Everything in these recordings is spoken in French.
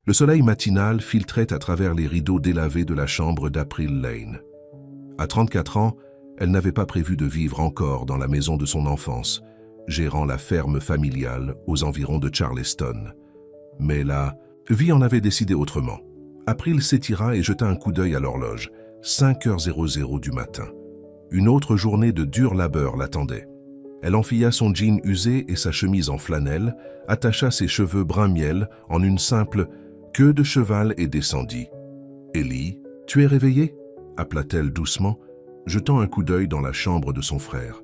Le soleil matinal filtrait à travers les rideaux délavés de la chambre d'April Lane. À 34 ans, elle n'avait pas prévu de vivre encore dans la maison de son enfance, gérant la ferme familiale aux environs de Charleston. Mais la vie en avait décidé autrement. April s'étira et jeta un coup d'œil à l'horloge. 5h00 du matin. Une autre journée de dur labeur l'attendait. Elle enfila son jean usé et sa chemise en flanelle, attacha ses cheveux brun miel en une simple queue de cheval et descendit. « Ellie, tu es réveillée ?» appela-t-elle doucement, jetant un coup d'œil dans la chambre de son frère.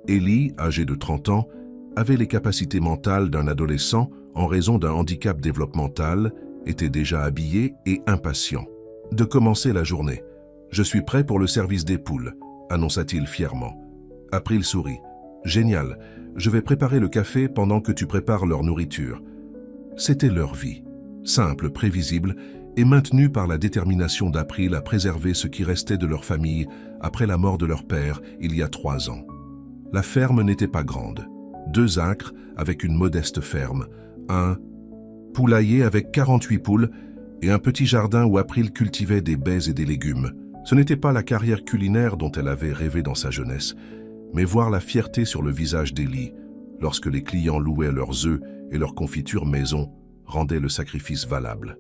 Ellie, âgée de 30 ans, avait les capacités mentales d'un adolescent en raison d'un handicap développemental, était déjà habillé et impatient de commencer la journée. « Je suis prêt pour le service des poules », annonça-t-il fièrement. April sourit. « Génial, je vais préparer le café pendant que tu prépares leur nourriture. » C'était leur vie, simple, prévisible et maintenue par la détermination d'April à préserver ce qui restait de leur famille après la mort de leur père il y a 3 ans. La ferme n'était pas grande. 2 acres avec une modeste ferme, un poulailler avec 48 poules et un petit jardin où April cultivait des baies et des légumes. Ce n'était pas la carrière culinaire dont elle avait rêvé dans sa jeunesse, mais voir la fierté sur le visage d'Ellie lorsque les clients louaient leurs œufs et leurs confitures maison rendait le sacrifice valable.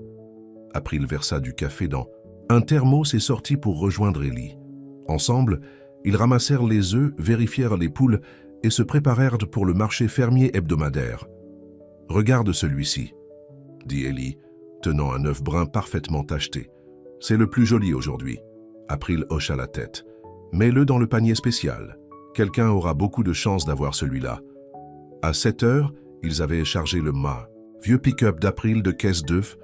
April versa du café dans un thermos et sortit pour rejoindre Ellie. Ensemble, ils ramassèrent les œufs, vérifièrent les poules et se préparèrent pour le marché fermier hebdomadaire. « Regarde celui-ci », dit Ellie, tenant un œuf brun parfaitement tacheté. « C'est le plus joli aujourd'hui. » April hocha la tête. « Mets-le dans le panier spécial. Quelqu'un aura beaucoup de chance d'avoir celui-là. » À 7 heures, ils avaient chargé le mât, vieux pick-up d'April de caisses d'œufs,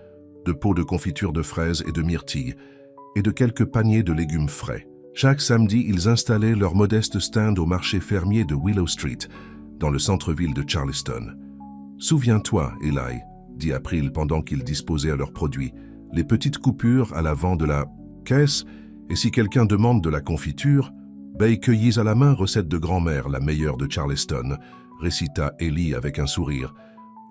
de pots de confiture de fraises et de myrtilles, et de quelques paniers de légumes frais. Chaque samedi, ils installaient leur modeste stand au marché fermier de Willow Street, dans le centre-ville de Charleston. « Souviens-toi, Eli, » dit April pendant qu'ils disposaient à leurs produits, « les petites coupures à l'avant de la caisse, et si quelqu'un demande de la confiture, baies cueillies à la main, recette de grand-mère, la meilleure de Charleston, » récita Ellie avec un sourire.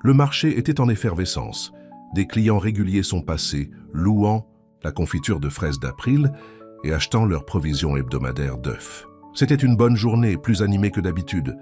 Le marché était en effervescence. Des clients réguliers sont passés, louant la confiture de fraises d'April et achetant leurs provisions hebdomadaires d'œufs. C'était une bonne journée, plus animée que d'habitude.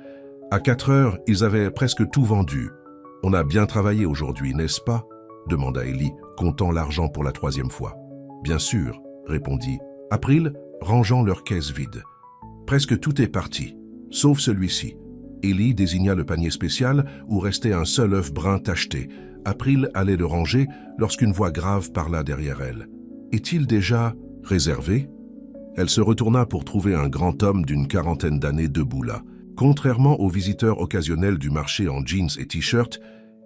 À 4 heures, ils avaient presque tout vendu. « On a bien travaillé aujourd'hui, n'est-ce pas ?» demanda Ellie, comptant l'argent pour la 3e fois. « Bien sûr », répondit April, rangeant leur caisse vide. « Presque tout est parti, sauf celui-ci. » Ellie désigna le panier spécial où restait un seul œuf brun tacheté. April allait le ranger lorsqu'une voix grave parla derrière elle. « Est-il déjà réservé ?» Elle se retourna pour trouver un grand homme d'une 40aine d'années debout là. Contrairement aux visiteurs occasionnels du marché en jeans et t-shirt,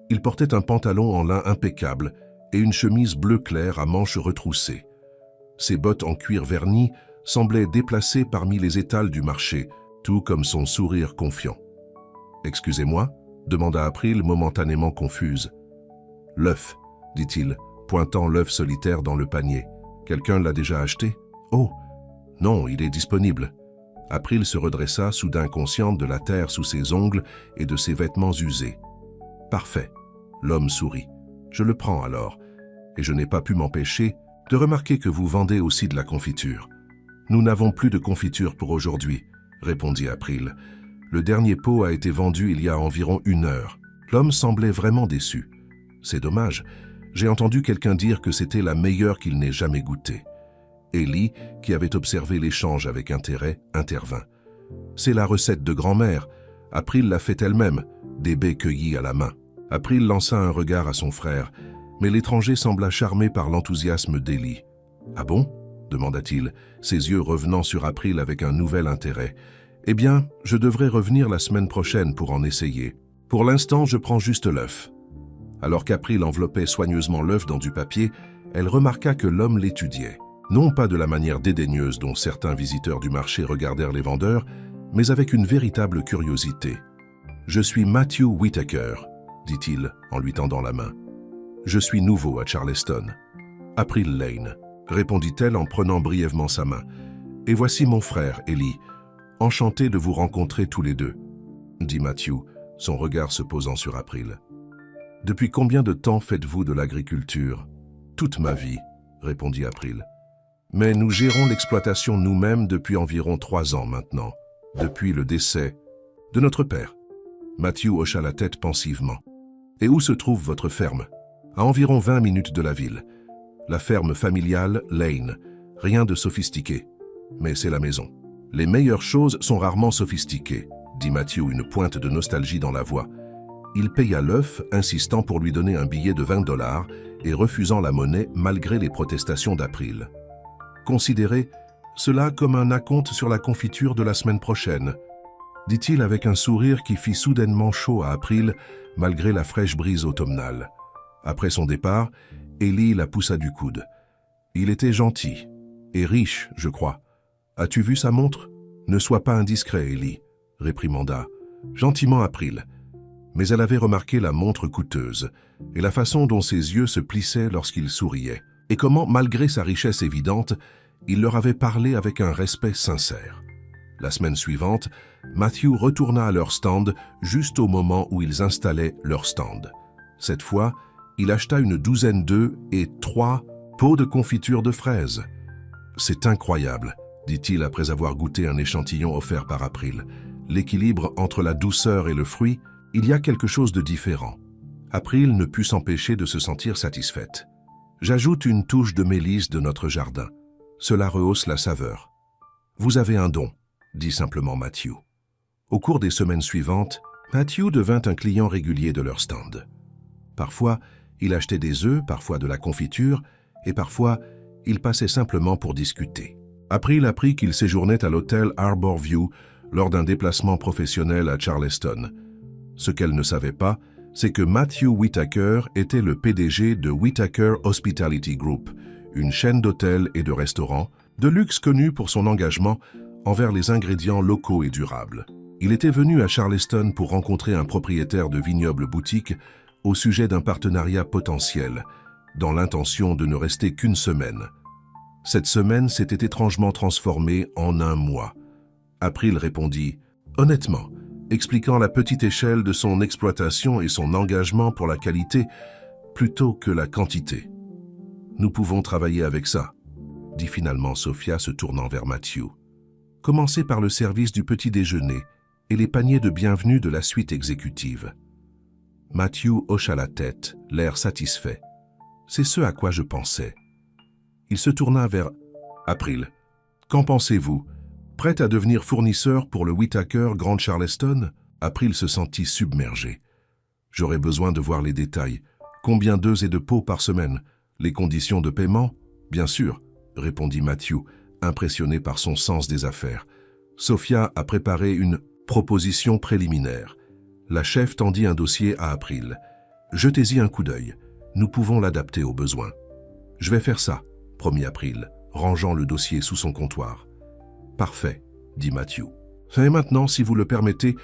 il portait un pantalon en lin impeccable et une chemise bleu clair à manches retroussées. Ses bottes en cuir verni semblaient déplacées parmi les étals du marché, tout comme son sourire confiant. « Excusez-moi » demanda April, momentanément confuse. « L'œuf, » dit-il, pointant l'œuf solitaire dans le panier. « Quelqu'un l'a déjà acheté ?»« Oh, non, il est disponible. » April se redressa, soudain consciente de la terre sous ses ongles et de ses vêtements usés. « Parfait. » L'homme sourit. « Je le prends alors. Et je n'ai pas pu m'empêcher de remarquer que vous vendez aussi de la confiture. »« Nous n'avons plus de confiture pour aujourd'hui, » répondit April. « Le dernier pot a été vendu il y a environ 1 heure. » L'homme semblait vraiment déçu. « C'est dommage. J'ai entendu quelqu'un dire que c'était la meilleure qu'il n'ait jamais goûtée. » Ellie, qui avait observé l'échange avec intérêt, intervint. « C'est la recette de grand-mère. April l'a fait elle-même, des baies cueillies à la main. » April lança un regard à son frère, mais l'étranger sembla charmé par l'enthousiasme d'Ellie. « Ah bon ?» demanda-t-il, ses yeux revenant sur April avec un nouvel intérêt. « Eh bien, je devrais revenir la semaine prochaine pour en essayer. Pour l'instant, je prends juste l'œuf. » Alors qu'April enveloppait soigneusement l'œuf dans du papier, elle remarqua que l'homme l'étudiait. Non pas de la manière dédaigneuse dont certains visiteurs du marché regardèrent les vendeurs, mais avec une véritable curiosité. « Je suis Matthew Whitaker, » dit-il en lui tendant la main. « Je suis nouveau à Charleston. »« April Lane, » répondit-elle en prenant brièvement sa main. « Et voici mon frère, Ellie. Enchanté de vous rencontrer tous les deux, » dit Matthew, son regard se posant sur April. Depuis combien de temps faites-vous de l'agriculture? Toute ma vie, répondit April. Mais nous gérons l'exploitation nous-mêmes depuis environ 3 ans maintenant, depuis le décès de notre père. Matthew hocha la tête pensivement. Et où se trouve votre ferme? À environ 20 minutes de la ville. La ferme familiale Lane. Rien de sophistiqué. Mais c'est la maison. Les meilleures choses sont rarement sophistiquées, dit Matthew, une pointe de nostalgie dans la voix. Il paya l'œuf, insistant pour lui donner un billet de $20 et refusant la monnaie malgré les protestations d'April. Considérez cela comme un acompte sur la confiture de la semaine prochaine, dit-il avec un sourire qui fit soudainement chaud à April malgré la fraîche brise automnale. Après son départ, Ellie la poussa du coude. Il était gentil et riche, je crois. As-tu vu sa montre? Ne sois pas indiscret, Ellie, réprimanda gentiment April. Mais elle avait remarqué la montre coûteuse et la façon dont ses yeux se plissaient lorsqu'il souriait, et comment, malgré sa richesse évidente, il leur avait parlé avec un respect sincère. La semaine suivante, Matthew retourna à leur stand juste au moment où ils installaient leur stand. Cette fois, il acheta une douzaine d'œufs et 3 pots de confiture de fraises. « C'est incroyable », dit-il après avoir goûté un échantillon offert par April. « L'équilibre entre la douceur et le fruit, il y a quelque chose de différent. » April ne put s'empêcher de se sentir satisfaite. « J'ajoute une touche de mélisse de notre jardin. Cela rehausse la saveur. »« Vous avez un don », dit simplement Matthew. Au cours des semaines suivantes, Matthew devint un client régulier de leur stand. Parfois, il achetait des œufs, parfois de la confiture, et parfois, il passait simplement pour discuter. April apprit qu'il séjournait à l'hôtel Harborview lors d'un déplacement professionnel à Charleston. Ce qu'elle ne savait pas, c'est que Matthew Whitaker était le PDG de Whitaker Hospitality Group, une chaîne d'hôtels et de restaurants de luxe connue pour son engagement envers les ingrédients locaux et durables. Il était venu à Charleston pour rencontrer un propriétaire de vignoble boutique au sujet d'un partenariat potentiel, dans l'intention de ne rester qu'une semaine. Cette semaine s'était étrangement transformée en un mois. April répondit « Honnêtement », expliquant la petite échelle de son exploitation et son engagement pour la qualité plutôt que la quantité. « Nous pouvons travailler avec ça », dit finalement Sophia se tournant vers Matthew. « Commencez par le service du petit déjeuner et les paniers de bienvenue de la suite exécutive. » Matthew hocha la tête, l'air satisfait. C'est ce à quoi je pensais. Il se tourna vers April. « Qu'en pensez-vous? Prête à devenir fournisseur pour le Whitaker Grand Charleston ?» April se sentit submergé. « J'aurais besoin de voir les détails. Combien d'œufs et de pots par semaine? Les conditions de paiement? » « Bien sûr, » répondit Matthew, impressionné par son sens des affaires. Sophia a préparé une proposition préliminaire. La chef tendit un dossier à April. « Jetez-y un coup d'œil. Nous pouvons l'adapter aux besoins. »« Je vais faire ça, » promit April, rangeant le dossier sous son comptoir. « Parfait, » dit Matthew. « Et maintenant, si vous le permettez,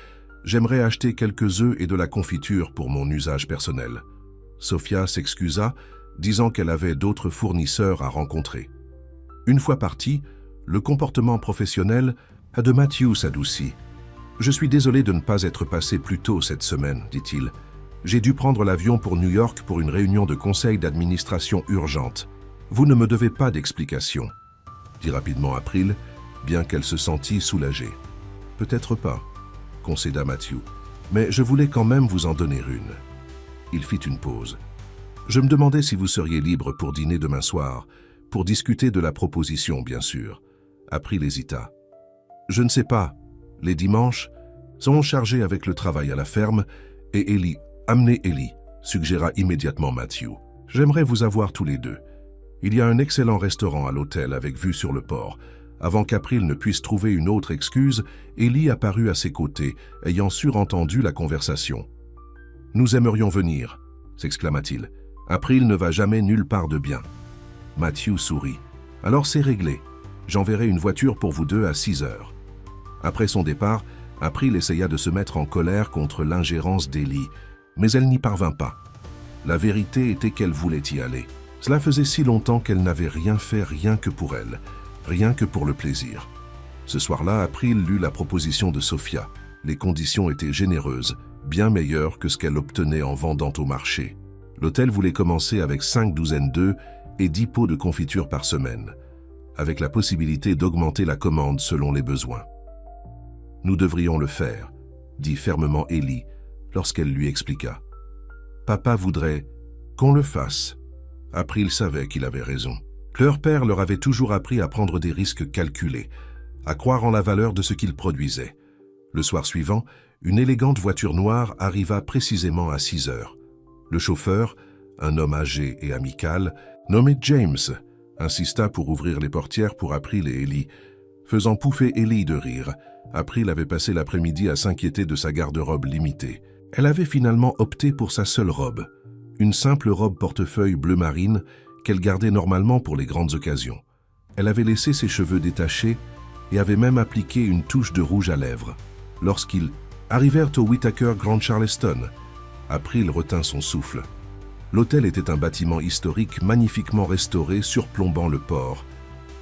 j'aimerais acheter quelques œufs et de la confiture pour mon usage personnel. » Sophia s'excusa, disant qu'elle avait d'autres fournisseurs à rencontrer. Une fois parti, le comportement professionnel de Matthew s'adoucit. « Je suis désolé de ne pas être passé plus tôt cette semaine, dit-il. J'ai dû prendre l'avion pour New York pour une réunion de conseil d'administration urgente. Vous ne me devez pas d'explication, » dit rapidement April, bien qu'elle se sentît soulagée. « Peut-être pas, » concéda Matthew, « mais je voulais quand même vous en donner une. » Il fit une pause. « Je me demandais si vous seriez libre pour dîner demain soir, pour discuter de la proposition, bien sûr. » April hésita. « Je ne sais pas. Les dimanches sont chargés avec le travail à la ferme et Ellie. Amenez Ellie, suggéra immédiatement Matthew. J'aimerais vous avoir tous les deux. Il y a un excellent restaurant à l'hôtel avec vue sur le port. Avant qu'April ne puisse trouver une autre excuse, Ellie apparut à ses côtés, ayant surentendu la conversation. « Nous aimerions venir, » s'exclama-t-il. « April ne va jamais nulle part de bien. » Matthew sourit. « Alors c'est réglé. J'enverrai une voiture pour vous deux à 6 heures. » Après son départ, April essaya de se mettre en colère contre l'ingérence d'Ellie, mais elle n'y parvint pas. La vérité était qu'elle voulait y aller. Cela faisait si longtemps qu'elle n'avait rien fait rien que pour elle, rien que pour le plaisir. Ce soir-là, April lut la proposition de Sophia. Les conditions étaient généreuses, bien meilleure que ce qu'elle obtenait en vendant au marché. L'hôtel voulait commencer avec 5 douzaines d'œufs et 10 pots de confiture par semaine, avec la possibilité d'augmenter la commande selon les besoins. « Nous devrions le faire », dit fermement Ellie lorsqu'elle lui expliqua. « Papa voudrait qu'on le fasse. » April savait qu'il avait raison. Leur père leur avait toujours appris à prendre des risques calculés, à croire en la valeur de ce qu'ils produisaient. Le soir suivant, une élégante voiture noire arriva précisément à 6 heures. Le chauffeur, un homme âgé et amical, nommé James, insista pour ouvrir les portières pour April et Ellie. Faisant pouffer Ellie de rire, April avait passé l'après-midi à s'inquiéter de sa garde-robe limitée. Elle avait finalement opté pour sa seule robe, une simple robe portefeuille bleu marine qu'elle gardait normalement pour les grandes occasions. Elle avait laissé ses cheveux détachés et avait même appliqué une touche de rouge à lèvres. Lorsqu'ils arrivèrent au Whitaker Grand Charleston, April retint son souffle. L'hôtel était un bâtiment historique magnifiquement restauré surplombant le port.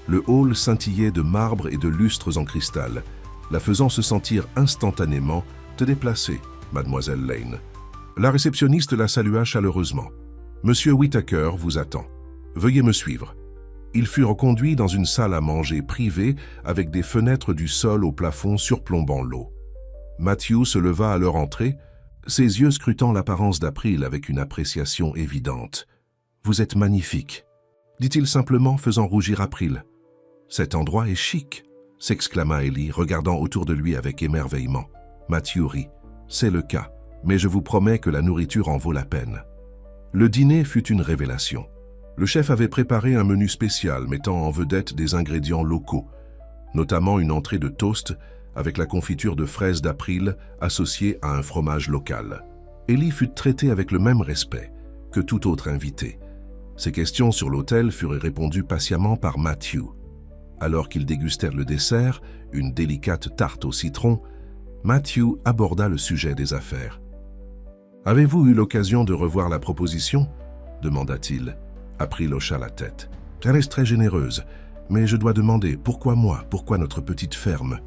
Le hall scintillait de marbre et de lustres en cristal, la faisant se sentir instantanément « te déplacer, mademoiselle Lane ». La réceptionniste la salua chaleureusement. « Monsieur Whitaker vous attend. Veuillez me suivre. » Ils furent conduits dans une salle à manger privée avec des fenêtres du sol au plafond surplombant l'eau. Matthew se leva à leur entrée, ses yeux scrutant l'apparence d'April avec une appréciation évidente. « Vous êtes magnifique », dit-il simplement, faisant rougir April. « Cet endroit est chic », s'exclama Ellie, regardant autour de lui avec émerveillement. Matthew rit. « C'est le cas, mais je vous promets que la nourriture en vaut la peine. » Le dîner fut une révélation. Le chef avait préparé un menu spécial mettant en vedette des ingrédients locaux, notamment une entrée de toast avec la confiture de fraises d'April associée à un fromage local. Ellie fut traitée avec le même respect que tout autre invité. Ses questions sur l'hôtel furent répondues patiemment par Matthew. Alors qu'ils dégustèrent le dessert, une délicate tarte au citron, Matthew aborda le sujet des affaires. « Avez-vous eu l'occasion de revoir la proposition ?» demanda-t-il. April hocha la tête. « Elle est très généreuse, mais je dois demander, pourquoi moi, pourquoi notre petite ferme ?»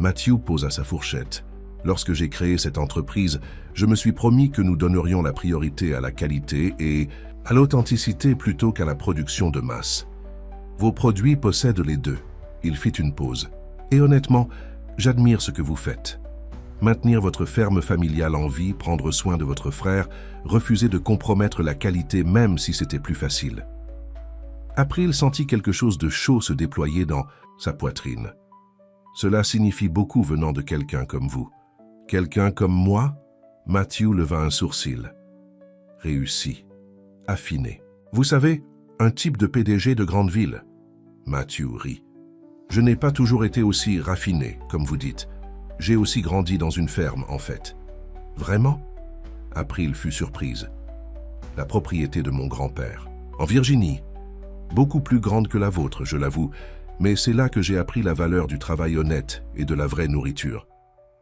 Matthew posa sa fourchette. « Lorsque j'ai créé cette entreprise, je me suis promis que nous donnerions la priorité à la qualité et à l'authenticité plutôt qu'à la production de masse. Vos produits possèdent les deux. » Il fit une pause. « Et honnêtement, j'admire ce que vous faites. Maintenir votre ferme familiale en vie, prendre soin de votre frère, refuser de compromettre la qualité même si c'était plus facile. » April sentit quelque chose de chaud se déployer dans sa poitrine. « Cela signifie beaucoup venant de quelqu'un comme vous. »« Quelqu'un comme moi ?» Matthew leva un sourcil. « Réussi. Affiné. Vous savez, un type de PDG de grande ville. » Matthew rit. « Je n'ai pas toujours été aussi raffiné, comme vous dites. J'ai aussi grandi dans une ferme, en fait. »« Vraiment ?» April fut surprise. « La propriété de mon grand-père. En Virginie. Beaucoup plus grande que la vôtre, je l'avoue, mais c'est là que j'ai appris la valeur du travail honnête et de la vraie nourriture. »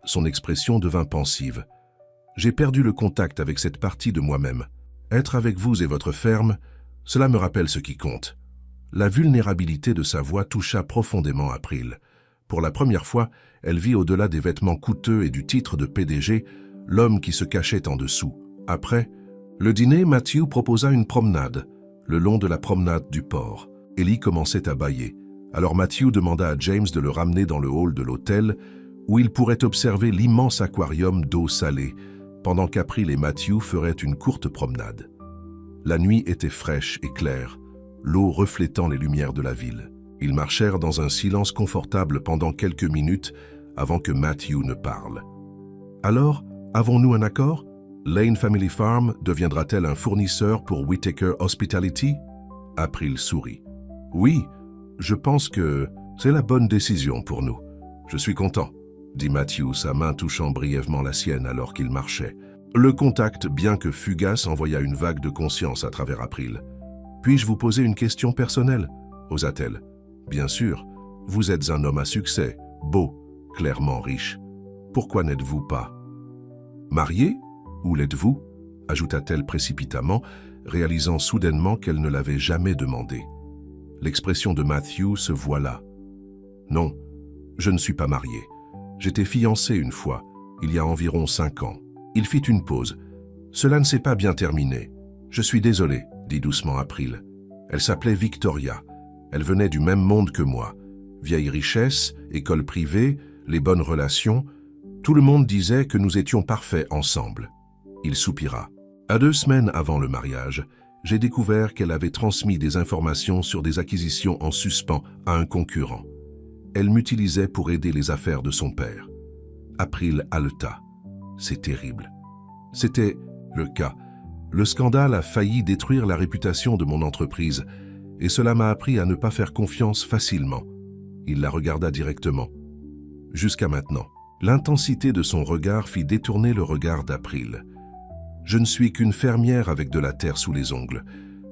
Son expression devint pensive. « J'ai perdu le contact avec cette partie de moi-même. Être avec vous et votre ferme, cela me rappelle ce qui compte. » La vulnérabilité de sa voix toucha profondément April. Pour la première fois, elle vit au-delà des vêtements coûteux et du titre de PDG, l'homme qui se cachait en dessous. Après le dîner, Matthew proposa une promenade, le long de la promenade du port. Ellie commençait à bâiller. Alors Matthew demanda à James de le ramener dans le hall de l'hôtel, où il pourrait observer l'immense aquarium d'eau salée, pendant qu'April et Matthew feraient une courte promenade. La nuit était fraîche et claire, l'eau reflétant les lumières de la ville. Ils marchèrent dans un silence confortable pendant quelques minutes avant que Matthew ne parle. « Alors, avons-nous un accord? Lane Family Farm deviendra-t-elle un fournisseur pour Whitaker Hospitality ?» April sourit. « Oui, je pense que c'est la bonne décision pour nous. Je suis content, » dit Matthew, sa main touchant brièvement la sienne alors qu'il marchait. Le contact, bien que fugace, envoya une vague de conscience à travers April. « Puis-je vous poser une question personnelle ?» osa-t-elle. « Bien sûr, vous êtes un homme à succès, beau, clairement riche. Pourquoi n'êtes-vous pas marié? Où l'êtes-vous » ajouta-t-elle précipitamment, réalisant soudainement qu'elle ne l'avait jamais demandé. L'expression de Matthew se voila. « Non, je ne suis pas marié. J'étais fiancé une fois, il y a environ 5 ans. Il fit une pause. « Cela ne s'est pas bien terminé. Je suis désolé, dit doucement April. Elle s'appelait Victoria. Elle venait du même monde que moi. Vieille richesse, école privée, les bonnes relations. Tout le monde disait que nous étions parfaits ensemble. » Il soupira. « À 2 semaines avant le mariage, j'ai découvert qu'elle avait transmis des informations sur des acquisitions en suspens à un concurrent. Elle m'utilisait pour aider les affaires de son père. » April haleta. « C'est terrible. » C'était le cas. Le scandale a failli détruire la réputation de mon entreprise et cela m'a appris à ne pas faire confiance facilement. Il la regarda directement. Jusqu'à maintenant. L'intensité de son regard fit détourner le regard d'April. « Je ne suis qu'une fermière avec de la terre sous les ongles,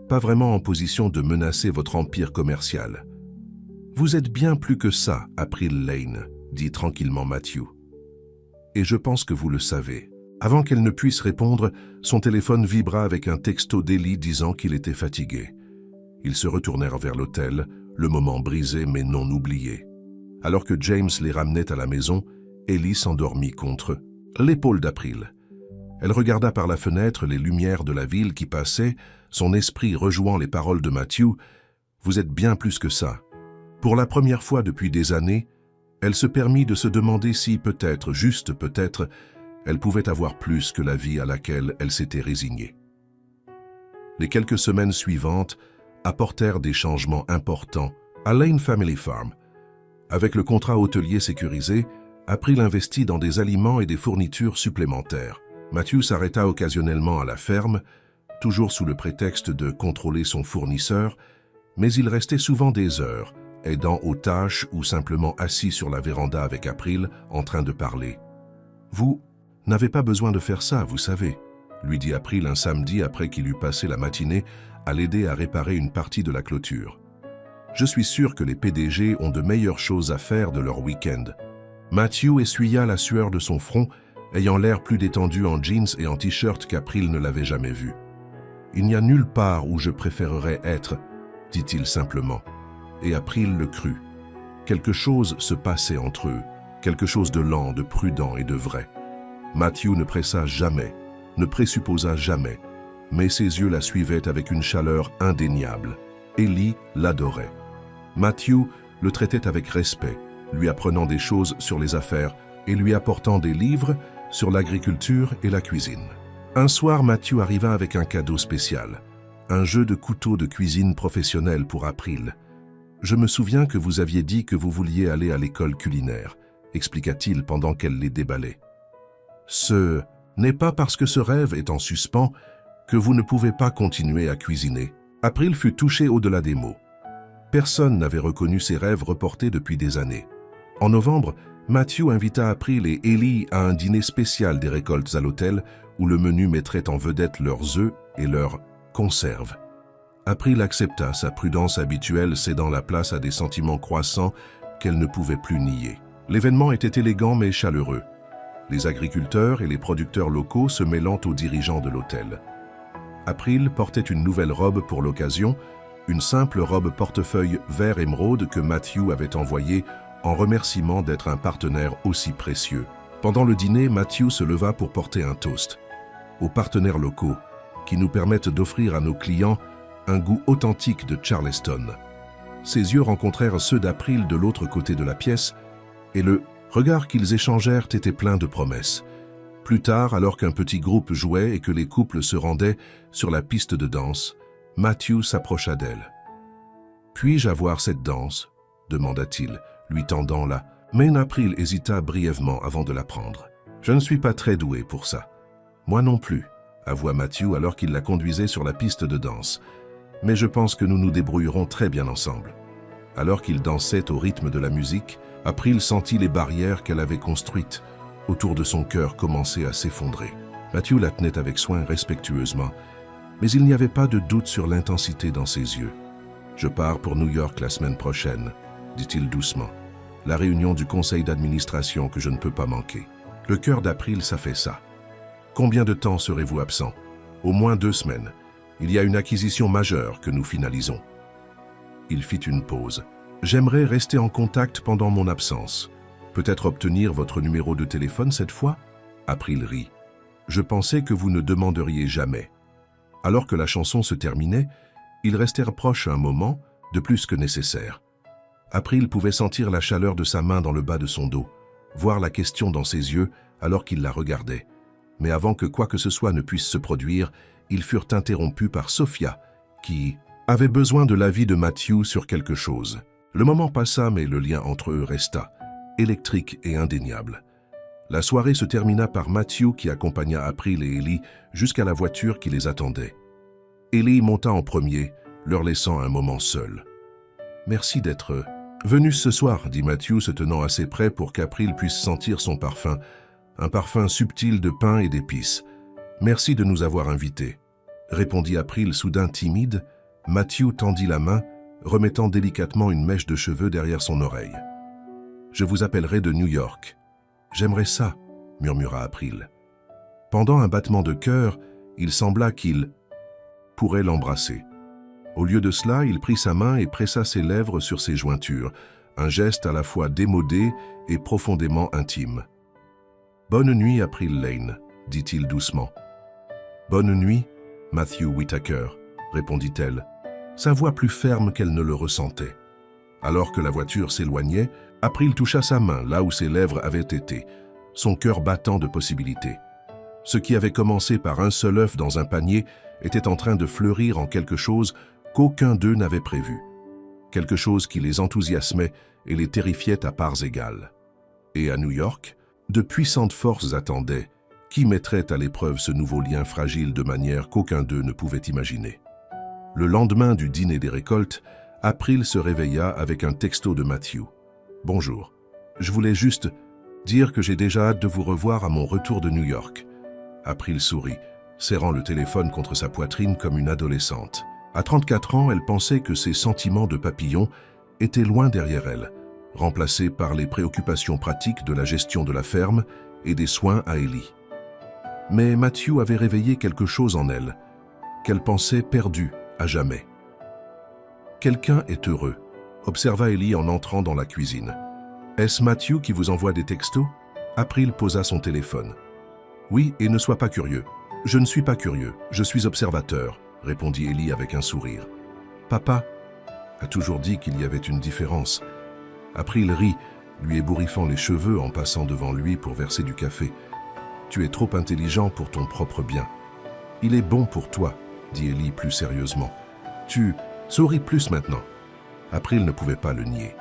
pas vraiment en position de menacer votre empire commercial. »« Vous êtes bien plus que ça, April Lane, » dit tranquillement Matthew. « Et je pense que vous le savez. » Avant qu'elle ne puisse répondre, son téléphone vibra avec un texto d'Ellie disant qu'il était fatigué. Ils se retournèrent vers l'hôtel, le moment brisé mais non oublié. Alors que James les ramenait à la maison, Ellie s'endormit contre l'épaule d'April. Elle regarda par la fenêtre les lumières de la ville qui passaient, son esprit rejouant les paroles de Matthew. « Vous êtes bien plus que ça. » Pour la première fois depuis des années, elle se permit de se demander si peut-être, juste peut-être, elle pouvait avoir plus que la vie à laquelle elle s'était résignée. Les quelques semaines suivantes apportèrent des changements importants à Lane Family Farm. Avec le contrat hôtelier sécurisé, April investit dans des aliments et des fournitures supplémentaires. Matthew s'arrêta occasionnellement à la ferme, toujours sous le prétexte de contrôler son fournisseur, mais il restait souvent des heures, aidant aux tâches ou simplement assis sur la véranda avec April en train de parler. « Vous n'avez pas besoin de faire ça, vous savez, » lui dit April un samedi après qu'il eut passé la matinée à l'aider à réparer une partie de la clôture. « Je suis sûr que les PDG ont de meilleures choses à faire de leur week-end. » Matthew essuya la sueur de son front, ayant l'air plus détendu en jeans et en t-shirt qu'April ne l'avait jamais vu. « Il n'y a nulle part où je préférerais être, » dit-il simplement. Et April le crut. Quelque chose se passait entre eux, quelque chose de lent, de prudent et de vrai. Matthew ne pressa jamais, ne présupposa jamais, mais ses yeux la suivaient avec une chaleur indéniable. Ellie l'adorait. Matthew le traitait avec respect, lui apprenant des choses sur les affaires et lui apportant des livres sur l'agriculture et la cuisine. Un soir, Matthew arriva avec un cadeau spécial, un jeu de couteau de cuisine professionnel pour April. « Je me souviens que vous aviez dit que vous vouliez aller à l'école culinaire, » expliqua-t-il pendant qu'elle les déballait. « Ce n'est pas parce que ce rêve est en suspens que vous ne pouvez pas continuer à cuisiner. » April fut touché au-delà des mots. Personne n'avait reconnu ses rêves reportés depuis des années. En novembre, Matthew invita April et Ellie à un dîner spécial des récoltes à l'hôtel où le menu mettrait en vedette leurs œufs et leurs conserves. April accepta, sa prudence habituelle cédant la place à des sentiments croissants qu'elle ne pouvait plus nier. L'événement était élégant mais chaleureux, les agriculteurs et les producteurs locaux se mêlant aux dirigeants de l'hôtel. April portait une nouvelle robe pour l'occasion, une simple robe portefeuille vert émeraude que Matthew avait envoyée en remerciement d'être un partenaire aussi précieux. Pendant le dîner, Matthew se leva pour porter un toast aux partenaires locaux qui nous permettent d'offrir à nos clients un goût authentique de Charleston. Ses yeux rencontrèrent ceux d'April de l'autre côté de la pièce et le regard qu'ils échangèrent était plein de promesses. Plus tard, alors qu'un petit groupe jouait et que les couples se rendaient sur la piste de danse, Matthew s'approcha d'elle. « Puis-je avoir cette danse ?» demanda-t-il, lui tendant la main. April hésita brièvement avant de la prendre. « Je ne suis pas très doué pour ça. »« Moi non plus, » avoua Matthew alors qu'il la conduisait sur la piste de danse. « Mais je pense que nous nous débrouillerons très bien ensemble. » Alors qu'ils dansaient au rythme de la musique, April sentit les barrières qu'elle avait construites autour de son cœur commencer à s'effondrer. Matthew la tenait avec soin respectueusement, mais il n'y avait pas de doute sur l'intensité dans ses yeux. « Je pars pour New York la semaine prochaine, » dit-il doucement. « La réunion du conseil d'administration que je ne peux pas manquer. » Le cœur d'April s'affaissa. « Combien de temps serez-vous absent ?»« Au moins 2 semaines. Il y a une acquisition majeure que nous finalisons. » Il fit une pause. « J'aimerais rester en contact pendant mon absence. Peut-être obtenir votre numéro de téléphone cette fois ?» April rit. « Je pensais que vous ne demanderiez jamais. » Alors que la chanson se terminait, ils restèrent proches un moment, de plus que nécessaire. April pouvait sentir la chaleur de sa main dans le bas de son dos, voir la question dans ses yeux alors qu'il la regardait. Mais avant que quoi que ce soit ne puisse se produire, ils furent interrompus par Sophia, qui avait besoin de l'avis de Matthew sur quelque chose. Le moment passa, mais le lien entre eux resta, électrique et indéniable. La soirée se termina par Matthew qui accompagna April et Ellie jusqu'à la voiture qui les attendait. Ellie monta en premier, leur laissant un moment seul. « Merci d'être venu ce soir, » dit Matthew se tenant assez près pour qu'April puisse sentir son parfum, un parfum subtil de pain et d'épices. « Merci de nous avoir invités, » répondit April soudain timide. Matthew tendit la main, remettant délicatement une mèche de cheveux derrière son oreille. « Je vous appellerai de New York. »« J'aimerais ça, » murmura April. Pendant un battement de cœur, il sembla qu'il pourrait l'embrasser. Au lieu de cela, il prit sa main et pressa ses lèvres sur ses jointures, un geste à la fois démodé et profondément intime. « Bonne nuit, April Lane, » dit-il doucement. « Bonne nuit, Matthew Whitaker, » répondit-elle, sa voix plus ferme qu'elle ne le ressentait. Alors que la voiture s'éloignait, April toucha sa main là où ses lèvres avaient été, son cœur battant de possibilités. Ce qui avait commencé par un seul œuf dans un panier était en train de fleurir en quelque chose qu'aucun d'eux n'avait prévu. Quelque chose qui les enthousiasmait et les terrifiait à parts égales. Et à New York, de puissantes forces attendaient qui mettrait à l'épreuve ce nouveau lien fragile de manière qu'aucun d'eux ne pouvait imaginer. Le lendemain du dîner des récoltes, April se réveilla avec un texto de Matthew. « Bonjour. Je voulais juste dire que j'ai déjà hâte de vous revoir à mon retour de New York. » April sourit, serrant le téléphone contre sa poitrine comme une adolescente. À 34 ans, elle pensait que ses sentiments de papillon étaient loin derrière elle, remplacés par les préoccupations pratiques de la gestion de la ferme et des soins à Ellie. Mais Matthew avait réveillé quelque chose en elle, qu'elle pensait perdue à jamais. « Quelqu'un est heureux », observa Ellie en entrant dans la cuisine. « Est-ce Matthew qui vous envoie des textos ?» April posa son téléphone. « Oui, et ne sois pas curieux. »« Je ne suis pas curieux, je suis observateur », répondit Ellie avec un sourire. « Papa a toujours dit qu'il y avait une différence. » April rit, lui ébouriffant les cheveux en passant devant lui pour verser du café. « Tu es trop intelligent pour ton propre bien. »« Il est bon pour toi, » dit Ellie plus sérieusement. « Tu souris plus maintenant. » April ne pouvait pas le nier.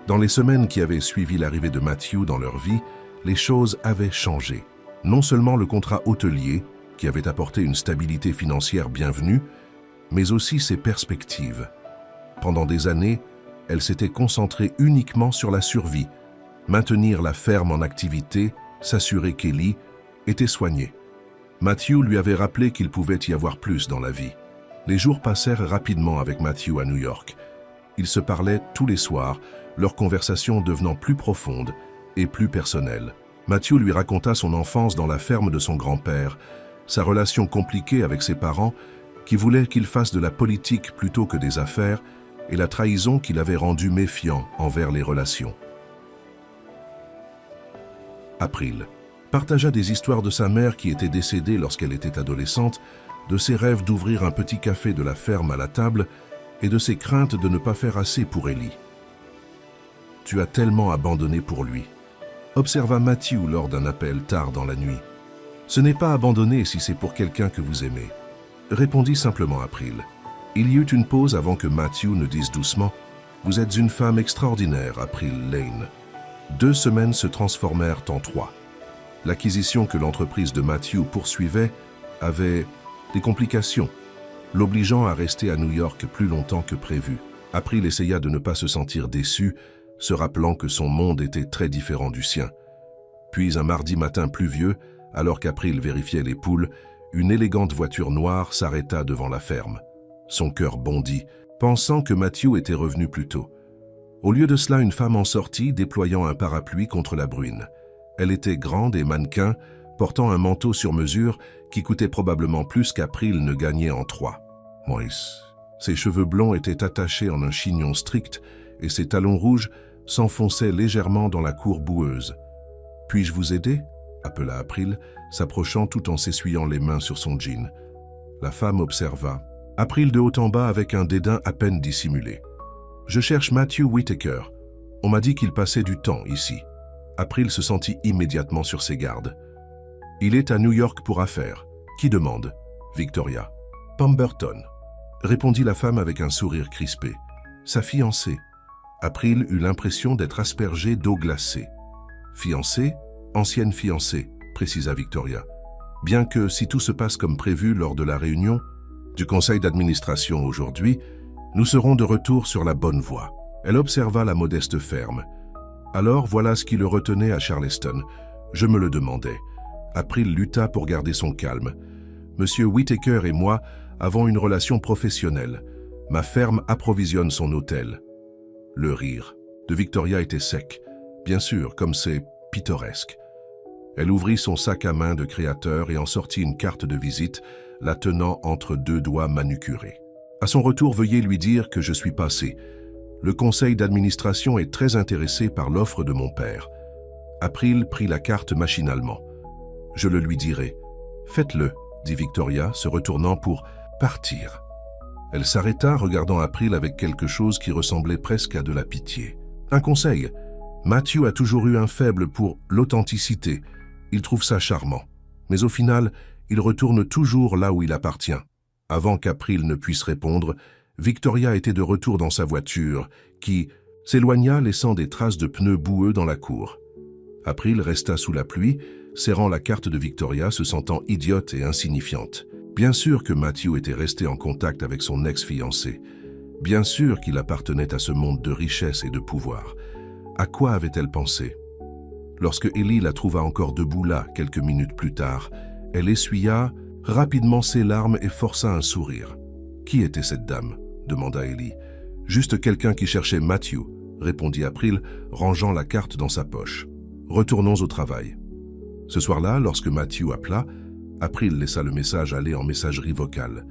Dans les semaines qui avaient suivi l'arrivée de Matthew dans leur vie, les choses avaient changé. Non seulement le contrat hôtelier, qui avait apporté une stabilité financière bienvenue, mais aussi ses perspectives. Pendant des années, elle s'était concentrée uniquement sur la survie, maintenir la ferme en activité, s'assurer qu'Ellie était soignée. Matthew lui avait rappelé qu'il pouvait y avoir plus dans la vie. Les jours passèrent rapidement avec Matthew à New York. Ils se parlaient tous les soirs, leur conversation devenant plus profonde et plus personnelle. Matthew lui raconta son enfance dans la ferme de son grand-père, sa relation compliquée avec ses parents qui voulaient qu'il fasse de la politique plutôt que des affaires et la trahison qui l'avait rendu méfiant envers les relations. April partagea des histoires de sa mère qui était décédée lorsqu'elle était adolescente, de ses rêves d'ouvrir un petit café de la ferme à la table et de ses craintes de ne pas faire assez pour Ellie. « Tu as tellement abandonné pour lui », observa Matthew lors d'un appel tard dans la nuit. « Ce n'est pas abandonner si c'est pour quelqu'un que vous aimez », répondit simplement April. Il y eut une pause avant que Matthew ne dise doucement « Vous êtes une femme extraordinaire, April Lane ». 2 semaines se transformèrent en 3. L'acquisition que l'entreprise de Matthew poursuivait avait des complications, l'obligeant à rester à New York plus longtemps que prévu. April essaya de ne pas se sentir déçu, se rappelant que son monde était très différent du sien. Puis un mardi matin pluvieux, alors qu'April vérifiait les poules, une élégante voiture noire s'arrêta devant la ferme. Son cœur bondit, pensant que Matthew était revenu plus tôt. Au lieu de cela, une femme en sortit, déployant un parapluie contre la bruine. Elle était grande et mannequin, portant un manteau sur mesure qui coûtait probablement plus qu'April ne gagnait en 3. Maurice. Ses cheveux blonds étaient attachés en un chignon strict et ses talons rouges s'enfonçaient légèrement dans la cour boueuse. « Puis-je vous aider » appela April, s'approchant tout en s'essuyant les mains sur son jean. La femme observa April de haut en bas avec un dédain à peine dissimulé. « Je cherche Matthew Whitaker. On m'a dit qu'il passait du temps ici. » April se sentit immédiatement sur ses gardes. « Il est à New York pour affaires. Qui demande ?»« Victoria. »« Pemberton. » répondit la femme avec un sourire crispé. « Sa fiancée. » April eut l'impression d'être aspergée d'eau glacée. « Fiancée ? Ancienne fiancée, » précisa Victoria. « Bien que, si tout se passe comme prévu lors de la réunion du conseil d'administration aujourd'hui, nous serons de retour sur la bonne voie. » Elle observa la modeste ferme. « Alors voilà ce qui le retenait à Charleston. Je me le demandais. » April lutta pour garder son calme. « Monsieur Whitaker et moi avons une relation professionnelle. Ma ferme approvisionne son hôtel. » Le rire de Victoria était sec. Bien sûr, comme c'est pittoresque. Elle ouvrit son sac à main de créateur et en sortit une carte de visite, la tenant entre deux doigts manucurés. « À son retour, veuillez lui dire que je suis passé. Le conseil d'administration est très intéressé par l'offre de mon père. » April prit la carte machinalement. « Je le lui dirai. »« Faites-le, » dit Victoria, se retournant pour partir. Elle s'arrêta, regardant April avec quelque chose qui ressemblait presque à de la pitié. « Un conseil. Matthew a toujours eu un faible pour l'authenticité. Il trouve ça charmant. Mais au final, il retourne toujours là où il appartient. » Avant qu'April ne puisse répondre, Victoria était de retour dans sa voiture, qui s'éloigna laissant des traces de pneus boueux dans la cour. April resta sous la pluie, serrant la carte de Victoria, se sentant idiote et insignifiante. Bien sûr que Matthew était resté en contact avec son ex-fiancé. Bien sûr qu'il appartenait à ce monde de richesse et de pouvoir. À quoi avait-elle pensé? Lorsque Ellie la trouva encore debout là, quelques minutes plus tard, elle essuya rapidement ses larmes et força un sourire. « Qui était cette dame ?» demanda Ellie. « Juste quelqu'un qui cherchait Matthew », répondit April, rangeant la carte dans sa poche. « Retournons au travail. » Ce soir-là, lorsque Matthew appela, April laissa le message aller en messagerie vocale.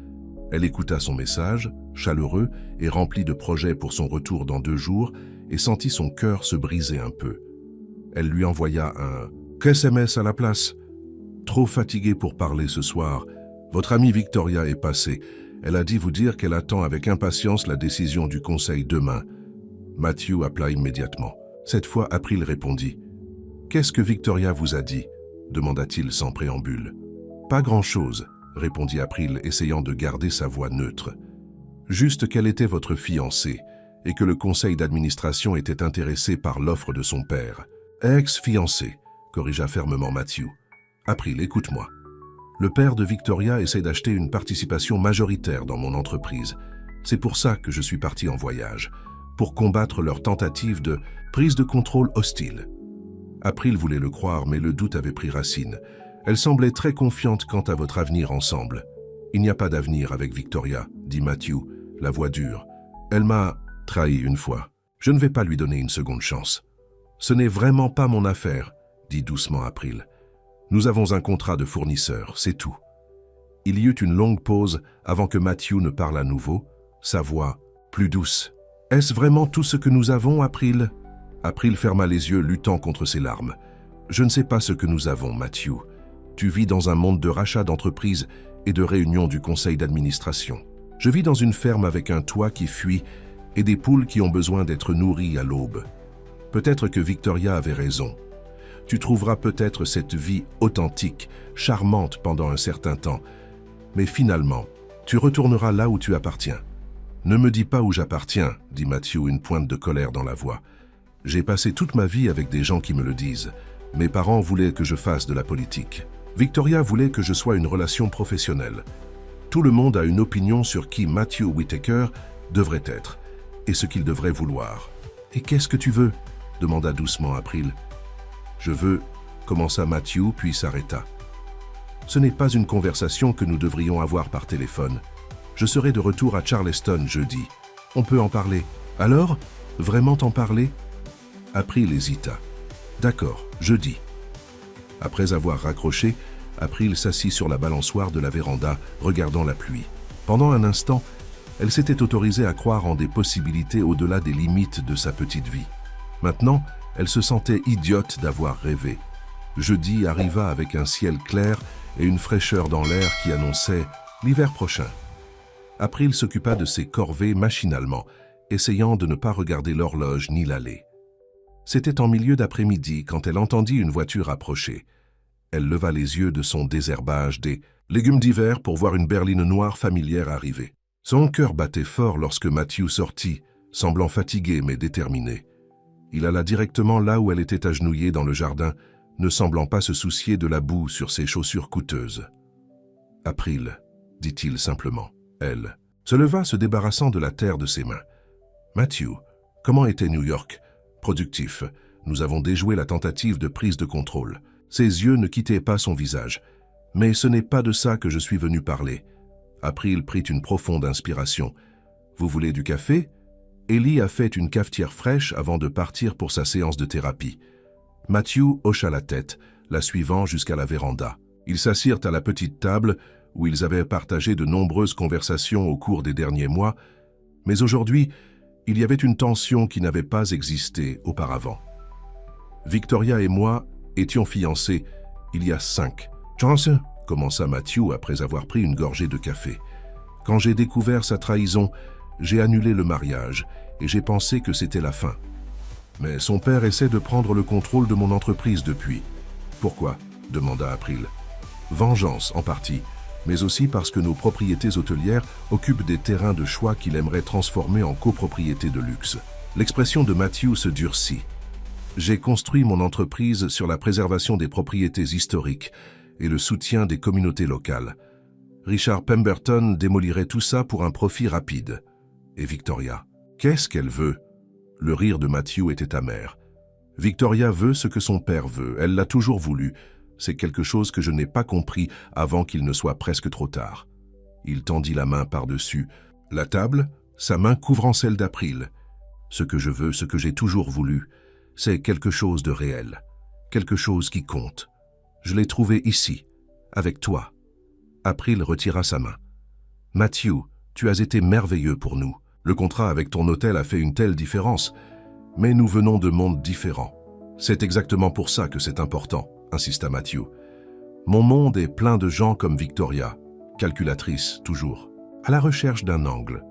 Elle écouta son message, chaleureux et rempli de projets pour son retour dans 2 jours, et sentit son cœur se briser un peu. Elle lui envoya un « SMS à la place ». Trop fatiguée pour parler ce soir, votre amie Victoria est passée. Elle a dit vous dire qu'elle attend avec impatience la décision du conseil demain. Matthew appela immédiatement. Cette fois, April répondit. « Qu'est-ce que Victoria vous a dit ?» demanda-t-il sans préambule. « Pas grand-chose », répondit April, essayant de garder sa voix neutre. « Juste qu'elle était votre fiancée et que le conseil d'administration était intéressé par l'offre de son père. Ex-fiancée, corrigea fermement Matthew. April, écoute-moi. Le père de Victoria essaie d'acheter une participation majoritaire dans mon entreprise. C'est pour ça que je suis parti en voyage, pour combattre leur tentative de prise de contrôle hostile. » April voulait le croire, mais le doute avait pris racine. Elle semblait très confiante quant à votre avenir ensemble. « Il n'y a pas d'avenir avec Victoria, » dit Matthew, la voix dure. « Elle m'a trahi une fois. Je ne vais pas lui donner une seconde chance. »« Ce n'est vraiment pas mon affaire, » dit doucement April. « Nous avons un contrat de fournisseur, c'est tout. » Il y eut une longue pause avant que Matthew ne parle à nouveau, sa voix plus douce. « Est-ce vraiment tout ce que nous avons, April ?» April ferma les yeux, luttant contre ses larmes. « Je ne sais pas ce que nous avons, Matthew. Tu vis dans un monde de rachat d'entreprises et de réunions du conseil d'administration. Je vis dans une ferme avec un toit qui fuit et des poules qui ont besoin d'être nourries à l'aube. Peut-être que Victoria avait raison. Tu trouveras peut-être cette vie authentique, charmante pendant un certain temps, mais finalement, tu retourneras là où tu appartiens. » « Ne me dis pas où j'appartiens, » dit Matthew, une pointe de colère dans la voix. « J'ai passé toute ma vie avec des gens qui me le disent. Mes parents voulaient que je fasse de la politique. Victoria voulait que je sois une relation professionnelle. Tout le monde a une opinion sur qui Matthew Whitaker devrait être et ce qu'il devrait vouloir. « Et qu'est-ce que tu veux ?» demanda doucement April. « Je veux, » commença Matthew, puis s'arrêta. « Ce n'est pas une conversation que nous devrions avoir par téléphone. Je serai de retour à Charleston jeudi. On peut en parler. Alors, vraiment t'en parler ?» April hésita. « D'accord, jeudi. » Après avoir raccroché, April s'assit sur la balançoire de la véranda, regardant la pluie. Pendant un instant, elle s'était autorisée à croire en des possibilités au-delà des limites de sa petite vie. Maintenant, elle se sentait idiote d'avoir rêvé. Jeudi arriva avec un ciel clair et une fraîcheur dans l'air qui annonçait l'hiver prochain. April s'occupa de ses corvées machinalement, essayant de ne pas regarder l'horloge ni l'allée. C'était en milieu d'après-midi quand elle entendit une voiture approcher. Elle leva les yeux de son désherbage des légumes d'hiver pour voir une berline noire familière arriver. Son cœur battait fort lorsque Matthew sortit, semblant fatigué mais déterminé. Il alla directement là où elle était agenouillée dans le jardin, ne semblant pas se soucier de la boue sur ses chaussures coûteuses. « April », dit-il simplement. Elle se leva, se débarrassant de la terre de ses mains. « Matthew, comment était New York ? Productif. Nous avons déjoué la tentative de prise de contrôle. » Ses yeux ne quittaient pas son visage. « Mais ce n'est pas de ça que je suis venu parler. » April prit une profonde inspiration. « Vous voulez du café ?» Ellie a fait une cafetière fraîche avant de partir pour sa séance de thérapie. Matthew hocha la tête, la suivant jusqu'à la véranda. Ils s'assirent à la petite table où ils avaient partagé de nombreuses conversations au cours des derniers mois, mais aujourd'hui, il y avait une tension qui n'avait pas existé auparavant. Victoria et moi étions fiancés il y a 5. « Chance !» commença Matthew après avoir pris une gorgée de café. « Quand j'ai découvert sa trahison, j'ai annulé le mariage et j'ai pensé que c'était la fin. Mais son père essaie de prendre le contrôle de mon entreprise depuis. »« Pourquoi ?» demanda April. « Vengeance en partie, mais aussi parce que nos propriétés hôtelières occupent des terrains de choix qu'il aimerait transformer en copropriétés de luxe. » L'expression de Matthew se durcit. « J'ai construit mon entreprise sur la préservation des propriétés historiques et le soutien des communautés locales. Richard Pemberton démolirait tout ça pour un profit rapide. Et Victoria, qu'est-ce qu'elle veut ?» Le rire de Matthew était amer. « Victoria veut ce que son père veut, elle l'a toujours voulu. C'est quelque chose que je n'ai pas compris avant qu'il ne soit presque trop tard. » Il tendit la main par-dessus la table, sa main couvrant celle d'April. « Ce que je veux, ce que j'ai toujours voulu, c'est quelque chose de réel, quelque chose qui compte. Je l'ai trouvé ici, avec toi. » April retira sa main. « Matthew, tu as été merveilleux pour nous. Le contrat avec ton hôtel a fait une telle différence, mais nous venons de mondes différents. C'est exactement pour ça que c'est important, » insista Matthew. « Mon monde est plein de gens comme Victoria, calculatrice toujours, à la recherche d'un angle.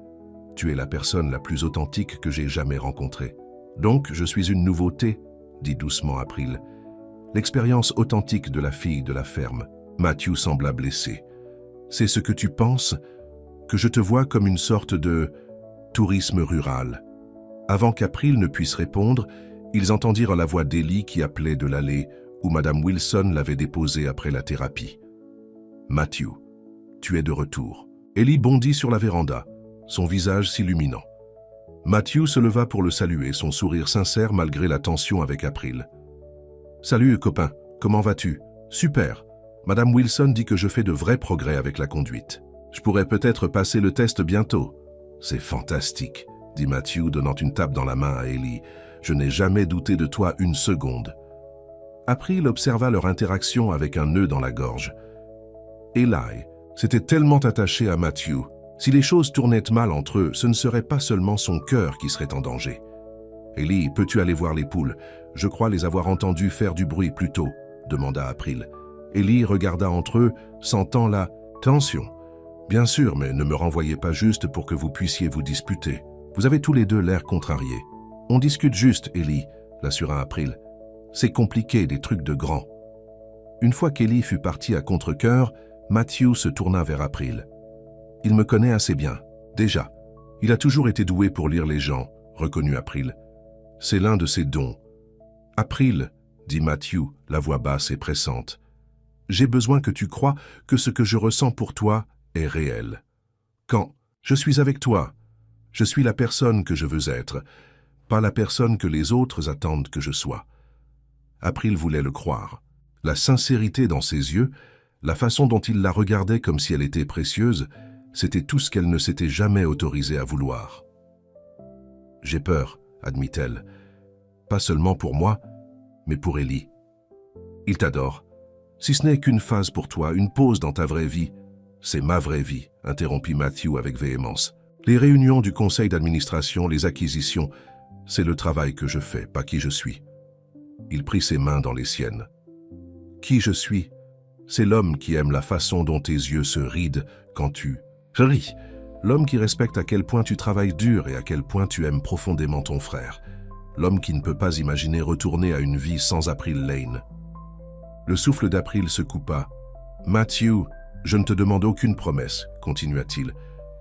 Tu es la personne la plus authentique que j'ai jamais rencontrée. Donc, je suis une nouveauté, » dit doucement April. « L'expérience authentique de la fille de la ferme. » Matthew sembla blessé. « C'est ce que tu penses, que je te vois comme une sorte de tourisme rural. » Avant qu'April ne puisse répondre, ils entendirent la voix d'Ellie qui appelait de l'allée où Madame Wilson l'avait déposée après la thérapie. « Matthew, tu es de retour. » Ellie bondit sur la véranda, son visage s'illuminant. Matthew se leva pour le saluer, son sourire sincère malgré la tension avec April. « Salut, copain, comment vas-tu? »« Super. Madame Wilson dit que je fais de vrais progrès avec la conduite. Je pourrais peut-être passer le test bientôt. »« C'est fantastique, » dit Matthew, donnant une tape dans la main à Ellie. « Je n'ai jamais douté de toi une seconde. » April observa leur interaction avec un nœud dans la gorge. Eli s'était tellement attaché à Matthew. Si les choses tournaient mal entre eux, ce ne serait pas seulement son cœur qui serait en danger. « Ellie, peux-tu aller voir les poules? Je crois les avoir entendues faire du bruit plus tôt, » demanda April. Ellie regarda entre eux, sentant la tension. « Bien sûr, mais ne me renvoyez pas juste pour que vous puissiez vous disputer. Vous avez tous les deux l'air contrariés. »« On discute juste, Ellie, » l'assura April. « C'est compliqué, des trucs de grands. » Une fois qu'Ellie fut partie à contre-cœur, Matthew se tourna vers April. « Il me connaît assez bien. Déjà, il a toujours été doué pour lire les gens, » reconnut April. « C'est l'un de ses dons. »« April, » dit Matthew, la voix basse et pressante. « J'ai besoin que tu crois que ce que je ressens pour toi est réel. Quand je suis avec toi, je suis la personne que je veux être, pas la personne que les autres attendent que je sois. » April voulait le croire. La sincérité dans ses yeux, la façon dont il la regardait comme si elle était précieuse, c'était tout ce qu'elle ne s'était jamais autorisée à vouloir. « J'ai peur, » admit-elle. « Pas seulement pour moi, mais pour Ellie. Il t'adore. Si ce n'est qu'une phase pour toi, une pause dans ta vraie vie, c'est ma vraie vie, » interrompit Matthew avec véhémence. « Les réunions du conseil d'administration, les acquisitions, c'est le travail que je fais, pas qui je suis. » Il prit ses mains dans les siennes. « Qui je suis? C'est l'homme qui aime la façon dont tes yeux se rident quand tu ris. L'homme qui respecte à quel point tu travailles dur et à quel point tu aimes profondément ton frère. L'homme qui ne peut pas imaginer retourner à une vie sans April Lane. Le souffle d'April se coupa. « Matthew, je ne te demande aucune promesse, continua-t-il.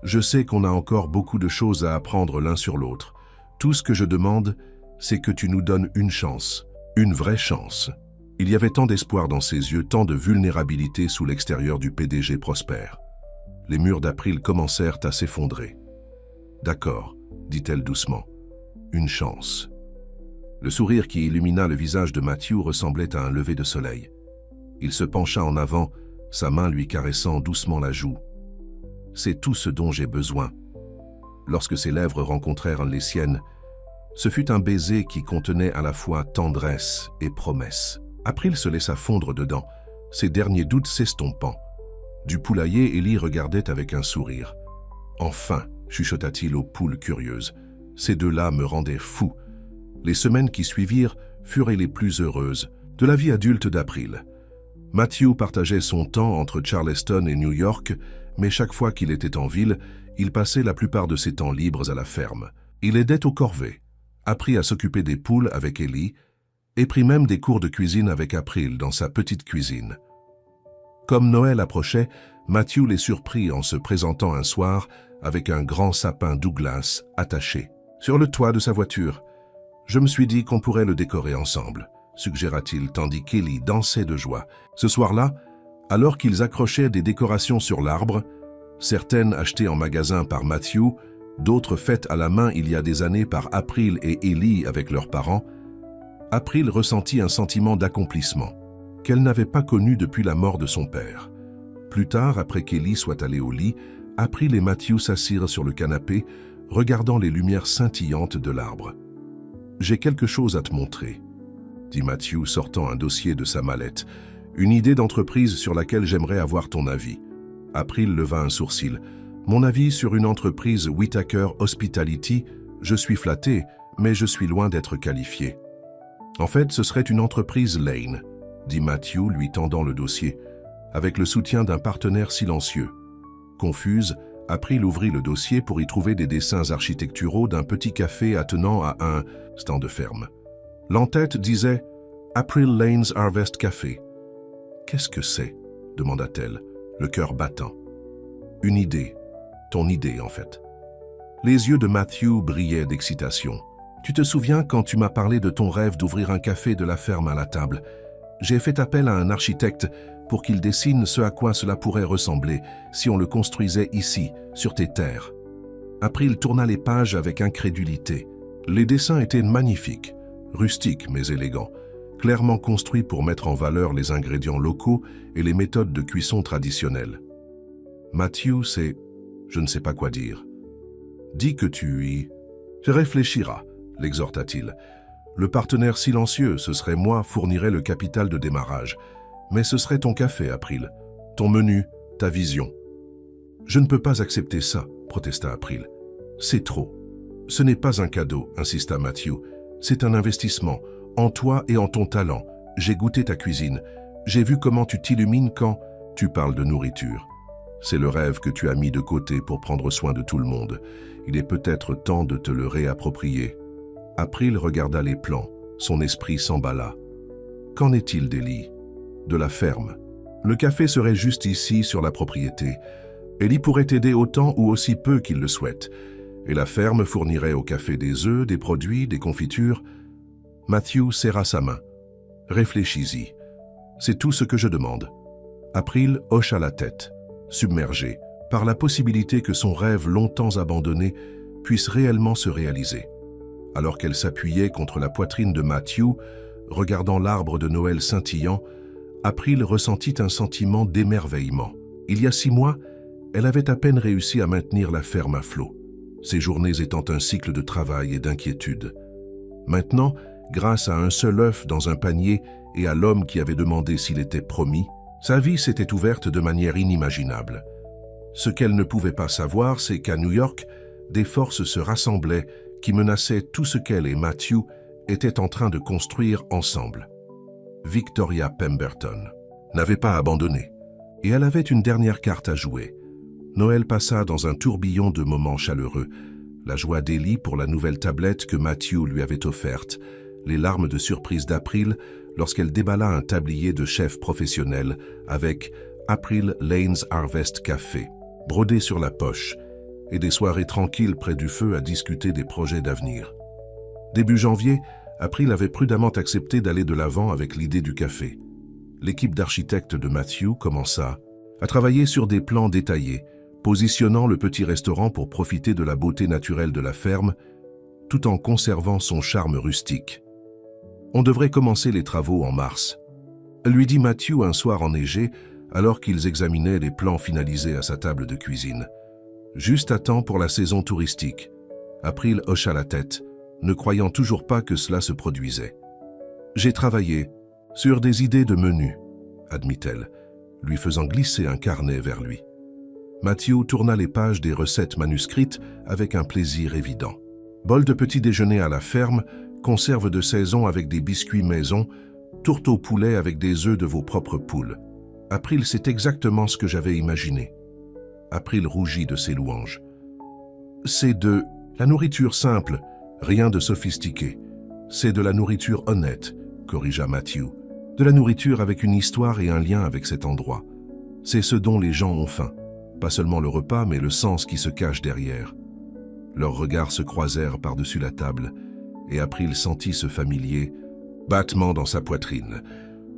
Je sais qu'on a encore beaucoup de choses à apprendre l'un sur l'autre. Tout ce que je demande, c'est que tu nous donnes une chance, une vraie chance. » Il y avait tant d'espoir dans ses yeux, tant de vulnérabilité sous l'extérieur du PDG prospère. Les murs d'April commencèrent à s'effondrer. « D'accord, dit-elle doucement. Une chance. » Le sourire qui illumina le visage de Matthew ressemblait à un lever de soleil. Il se pencha en avant, sa main lui caressant doucement la joue. « C'est tout ce dont j'ai besoin. » Lorsque ses lèvres rencontrèrent les siennes, ce fut un baiser qui contenait à la fois tendresse et promesse. April se laissa fondre dedans, ses derniers doutes s'estompant. Du poulailler, Ellie regardait avec un sourire. « Enfin !» chuchota-t-il aux poules curieuses. « Ces deux-là me rendaient fou. » Les semaines qui suivirent furent les plus heureuses de la vie adulte d'April. Matthew partageait son temps entre Charleston et New York, mais chaque fois qu'il était en ville, il passait la plupart de ses temps libres à la ferme. Il aidait aux corvées, apprit à s'occuper des poules avec Ellie, et prit même des cours de cuisine avec April dans sa petite cuisine. Comme Noël approchait, Matthew les surprit en se présentant un soir avec un grand sapin Douglas attaché sur le toit de sa voiture. « Je me suis dit qu'on pourrait le décorer ensemble », suggéra-t-il tandis qu'Ellie dansait de joie. Ce soir-là, alors qu'ils accrochaient des décorations sur l'arbre, certaines achetées en magasin par Matthew, d'autres faites à la main il y a des années par April et Ellie avec leurs parents, April ressentit un sentiment d'accomplissement qu'elle n'avait pas connu depuis la mort de son père. Plus tard, après qu'Ellie soit allée au lit, April et Matthew s'assirent sur le canapé, regardant les lumières scintillantes de l'arbre. « J'ai quelque chose à te montrer », dit Matthew sortant un dossier de sa mallette. « Une idée d'entreprise sur laquelle j'aimerais avoir ton avis. » April leva un sourcil. « Mon avis sur une entreprise Whitaker Hospitality, je suis flatté, mais je suis loin d'être qualifié. » « En fait, ce serait une entreprise Lane, » dit Matthew lui tendant le dossier, avec le soutien d'un partenaire silencieux. Confuse, April ouvrit le dossier pour y trouver des dessins architecturaux d'un petit café attenant à un stand de ferme. L'entête disait « April Lane's Harvest Café ». « Qu'est-ce que c'est » demanda-t-elle, le cœur battant. « Une idée. Ton idée, en fait. » Les yeux de Matthew brillaient d'excitation. « Tu te souviens quand tu m'as parlé de ton rêve d'ouvrir un café de la ferme à la table? J'ai fait appel à un architecte pour qu'il dessine ce à quoi cela pourrait ressembler si on le construisait ici, sur tes terres. » April tourna les pages avec incrédulité. Les dessins étaient magnifiques, rustiques mais élégants, clairement construits pour mettre en valeur les ingrédients locaux et les méthodes de cuisson traditionnelles. Matthew, c'est... je ne sais pas quoi dire. « Dis que tu y... Tu réfléchiras, » l'exhorta-t-il. « Le partenaire silencieux, ce serait moi, fournirait le capital de démarrage. Mais ce serait ton café, April, ton menu, ta vision. »« Je ne peux pas accepter ça, » protesta April. « C'est trop. »« Ce n'est pas un cadeau, » insista Matthew. « C'est un investissement, en toi et en ton talent. J'ai goûté ta cuisine. J'ai vu comment tu t'illumines quand tu parles de nourriture. C'est le rêve que tu as mis de côté pour prendre soin de tout le monde. Il est peut-être temps de te le réapproprier. » April regarda les plans. Son esprit s'emballa. « Qu'en est-il d'Ellie ? De la ferme. Le café serait juste ici, sur la propriété. Ellie pourrait t'aider autant ou aussi peu qu'il le souhaite. Et la ferme fournirait au café des œufs, des produits, des confitures. » Matthew serra sa main. « Réfléchis-y. C'est tout ce que je demande. » April hocha la tête, submergée par la possibilité que son rêve longtemps abandonné puisse réellement se réaliser. Alors qu'elle s'appuyait contre la poitrine de Matthew, regardant l'arbre de Noël scintillant, April ressentit un sentiment d'émerveillement. Il y a 6 mois, elle avait à peine réussi à maintenir la ferme à flot, ses journées étant un cycle de travail et d'inquiétude. Maintenant, grâce à un seul œuf dans un panier et à l'homme qui avait demandé s'il était promis, sa vie s'était ouverte de manière inimaginable. Ce qu'elle ne pouvait pas savoir, c'est qu'à New York, des forces se rassemblaient qui menaçaient tout ce qu'elle et Matthew étaient en train de construire ensemble. Victoria Pemberton. n'avait pas abandonné. Et elle avait une dernière carte à jouer. Noël passa dans un tourbillon de moments chaleureux. La joie d'Ellie pour la nouvelle tablette que Matthew lui avait offerte, les larmes de surprise d'April lorsqu'elle déballa un tablier de chef professionnel avec April Lane's Harvest Café, brodé sur la poche, et des soirées tranquilles près du feu à discuter des projets d'avenir. Début janvier, April avait prudemment accepté d'aller de l'avant avec l'idée du café. L'équipe d'architectes de Matthew commença à travailler sur des plans détaillés, positionnant le petit restaurant pour profiter de la beauté naturelle de la ferme, tout en conservant son charme rustique. On devrait commencer les travaux en mars, lui dit Matthew un soir enneigé, alors qu'ils examinaient les plans finalisés à sa table de cuisine. Juste à temps pour la saison touristique. April hocha la tête, ne croyant toujours pas que cela se produisait. « J'ai travaillé sur des idées de menu », admit-elle, lui faisant glisser un carnet vers lui. Matthew tourna les pages des recettes manuscrites avec un plaisir évident. Bol de petit déjeuner à la ferme, conserve de saison avec des biscuits maison, tourte au poulet avec des œufs de vos propres poules. April, c'est exactement ce que j'avais imaginé. April rougit de ses louanges. C'est de la nourriture simple, rien de sophistiqué. C'est de la nourriture honnête, corrigea Matthew. De la nourriture avec une histoire et un lien avec cet endroit. C'est ce dont les gens ont faim. Pas seulement le repas, mais le sens qui se cache derrière. Leurs regards se croisèrent par-dessus la table, et April sentit ce familier battement dans sa poitrine.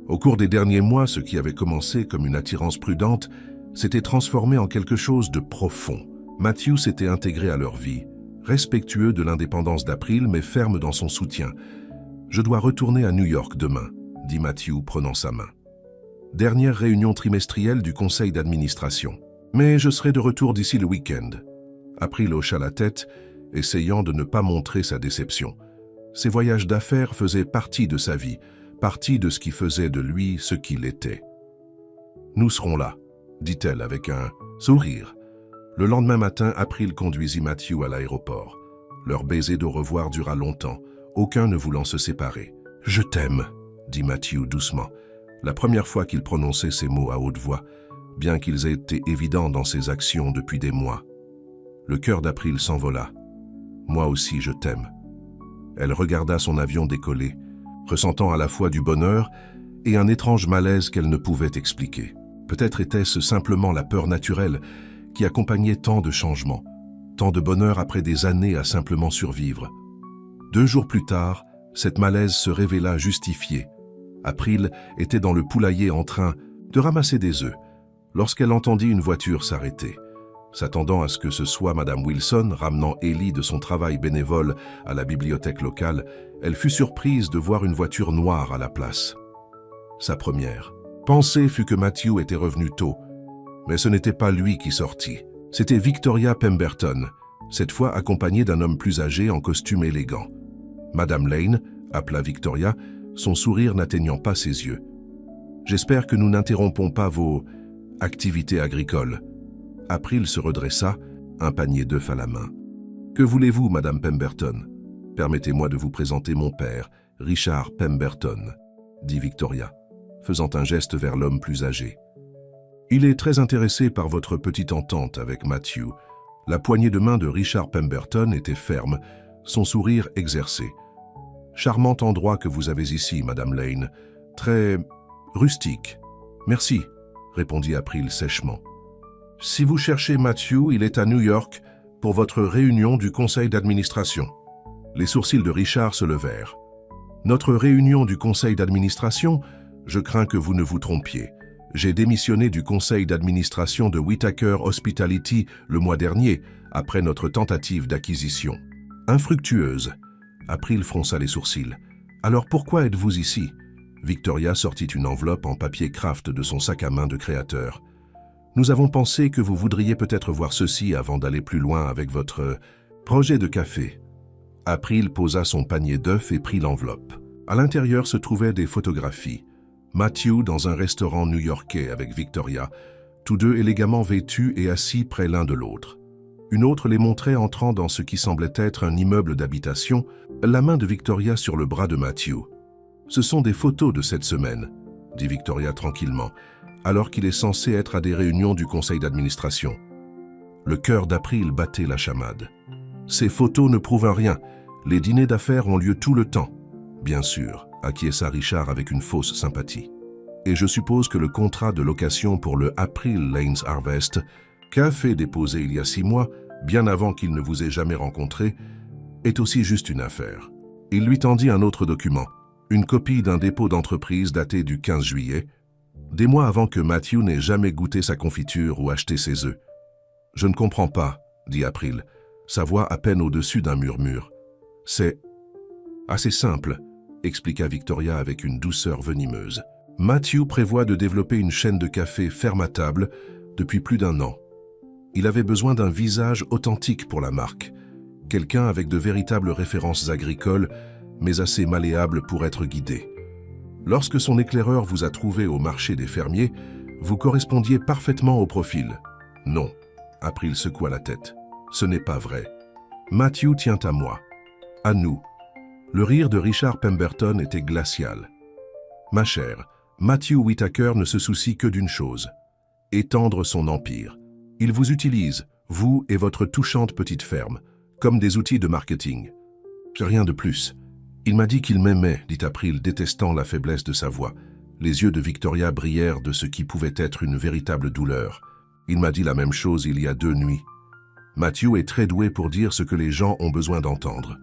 Au cours des derniers mois, ce qui avait commencé comme une attirance prudente s'était transformé en quelque chose de profond. Matthew s'était intégré à leur vie, respectueux de l'indépendance d'April, mais ferme dans son soutien. « Je dois retourner à New York demain », dit Matthew, prenant sa main. Dernière réunion trimestrielle du conseil d'administration. Mais je serai de retour d'ici le week-end. April hocha la tête, essayant de ne pas montrer sa déception. Ses voyages d'affaires faisaient partie de sa vie, partie de ce qui faisait de lui ce qu'il était. « Nous serons là », dit-elle avec un sourire. Le lendemain matin, April conduisit Matthew à l'aéroport. Leur baiser d'au revoir dura longtemps, aucun ne voulant se séparer. « Je t'aime », dit Matthew doucement, la première fois qu'il prononçait ces mots à haute voix, bien qu'ils aient été évidents dans ses actions depuis des mois. Le cœur d'April s'envola. « Moi aussi, je t'aime. » Elle regarda son avion décoller, ressentant à la fois du bonheur et un étrange malaise qu'elle ne pouvait expliquer. Peut-être était-ce simplement la peur naturelle qui accompagnait tant de changements, tant de bonheur après des années à simplement survivre. 2 jours plus tard, cette malaise se révéla justifiée. April était dans le poulailler en train de ramasser des œufs, lorsqu'elle entendit une voiture s'arrêter. S'attendant à ce que ce soit Madame Wilson ramenant Ellie de son travail bénévole à la bibliothèque locale, elle fut surprise de voir une voiture noire à la place. Sa première pensée fut que Matthew était revenu tôt, mais ce n'était pas lui qui sortit. C'était Victoria Pemberton, cette fois accompagnée d'un homme plus âgé en costume élégant. Madame Lane appela Victoria, son sourire n'atteignant pas ses yeux. « J'espère que nous n'interrompons pas vos activités agricoles. » April se redressa, un panier d'œufs à la main. « Que voulez-vous, Madame Pemberton ? Permettez-moi de vous présenter mon père, Richard Pemberton, » dit Victoria, faisant un geste vers l'homme plus âgé. « Il est très intéressé par votre petite entente avec Matthew. » La poignée de main de Richard Pemberton était ferme, son sourire exercé. « Charmant endroit que vous avez ici, Madame Lane. Très rustique. »« Merci, » répondit April sèchement. « Si vous cherchez Matthew, il est à New York pour votre réunion du conseil d'administration. » Les sourcils de Richard se levèrent. « Notre réunion du conseil d'administration, je crains que vous ne vous trompiez. J'ai démissionné du conseil d'administration de Whitaker Hospitality le mois dernier, après notre tentative d'acquisition. Infructueuse. » April fronça les sourcils. « Alors pourquoi êtes-vous ici ?» Victoria sortit une enveloppe en papier craft de son sac à main de créateur. « Nous avons pensé que vous voudriez peut-être voir ceci avant d'aller plus loin avec votre projet de café. » April posa son panier d'œufs et prit l'enveloppe. À l'intérieur se trouvaient des photographies. Matthew dans un restaurant new-yorkais avec Victoria, tous deux élégamment vêtus et assis près l'un de l'autre. Une autre les montrait entrant dans ce qui semblait être un immeuble d'habitation, la main de Victoria sur le bras de Matthew. « Ce sont des photos de cette semaine. dit Victoria tranquillement, alors qu'il est censé être à des réunions du conseil d'administration. Le cœur d'April battait la chamade. Ces photos ne prouvent rien. Les dîners d'affaires ont lieu tout le temps. Bien sûr, acquiesça Richard avec une fausse sympathie. Et je suppose que le contrat de location pour le April Lanes Harvest, café déposé il y a 6 mois, bien avant qu'il ne vous ait jamais rencontré, est aussi juste une affaire. Il lui tendit un autre document, une copie d'un dépôt d'entreprise daté du 15 juillet, des mois avant que Matthew n'ait jamais goûté sa confiture ou acheté ses œufs. « Je ne comprends pas, » dit April, sa voix à peine au-dessus d'un murmure. « C'est assez simple, » expliqua Victoria avec une douceur venimeuse. Matthew prévoit de développer une chaîne de café ferme à table depuis plus d'1 an. Il avait besoin d'un visage authentique pour la marque, quelqu'un avec de véritables références agricoles, mais assez malléable pour être guidé. Lorsque son éclaireur vous a trouvé au marché des fermiers, vous correspondiez parfaitement au profil. Non, April secoua la tête. Ce n'est pas vrai. Matthew tient à moi, à nous. Le rire de Richard Pemberton était glacial. Ma chère, Matthew Whitaker ne se soucie que d'une chose, étendre son empire. Il vous utilise, vous et votre touchante petite ferme, comme des outils de marketing. Rien de plus. Il m'a dit qu'il m'aimait, dit April, détestant la faiblesse de sa voix. Les yeux de Victoria brillèrent de ce qui pouvait être une véritable douleur. Il m'a dit la même chose il y a 2 nuits. Matthew est très doué pour dire ce que les gens ont besoin d'entendre.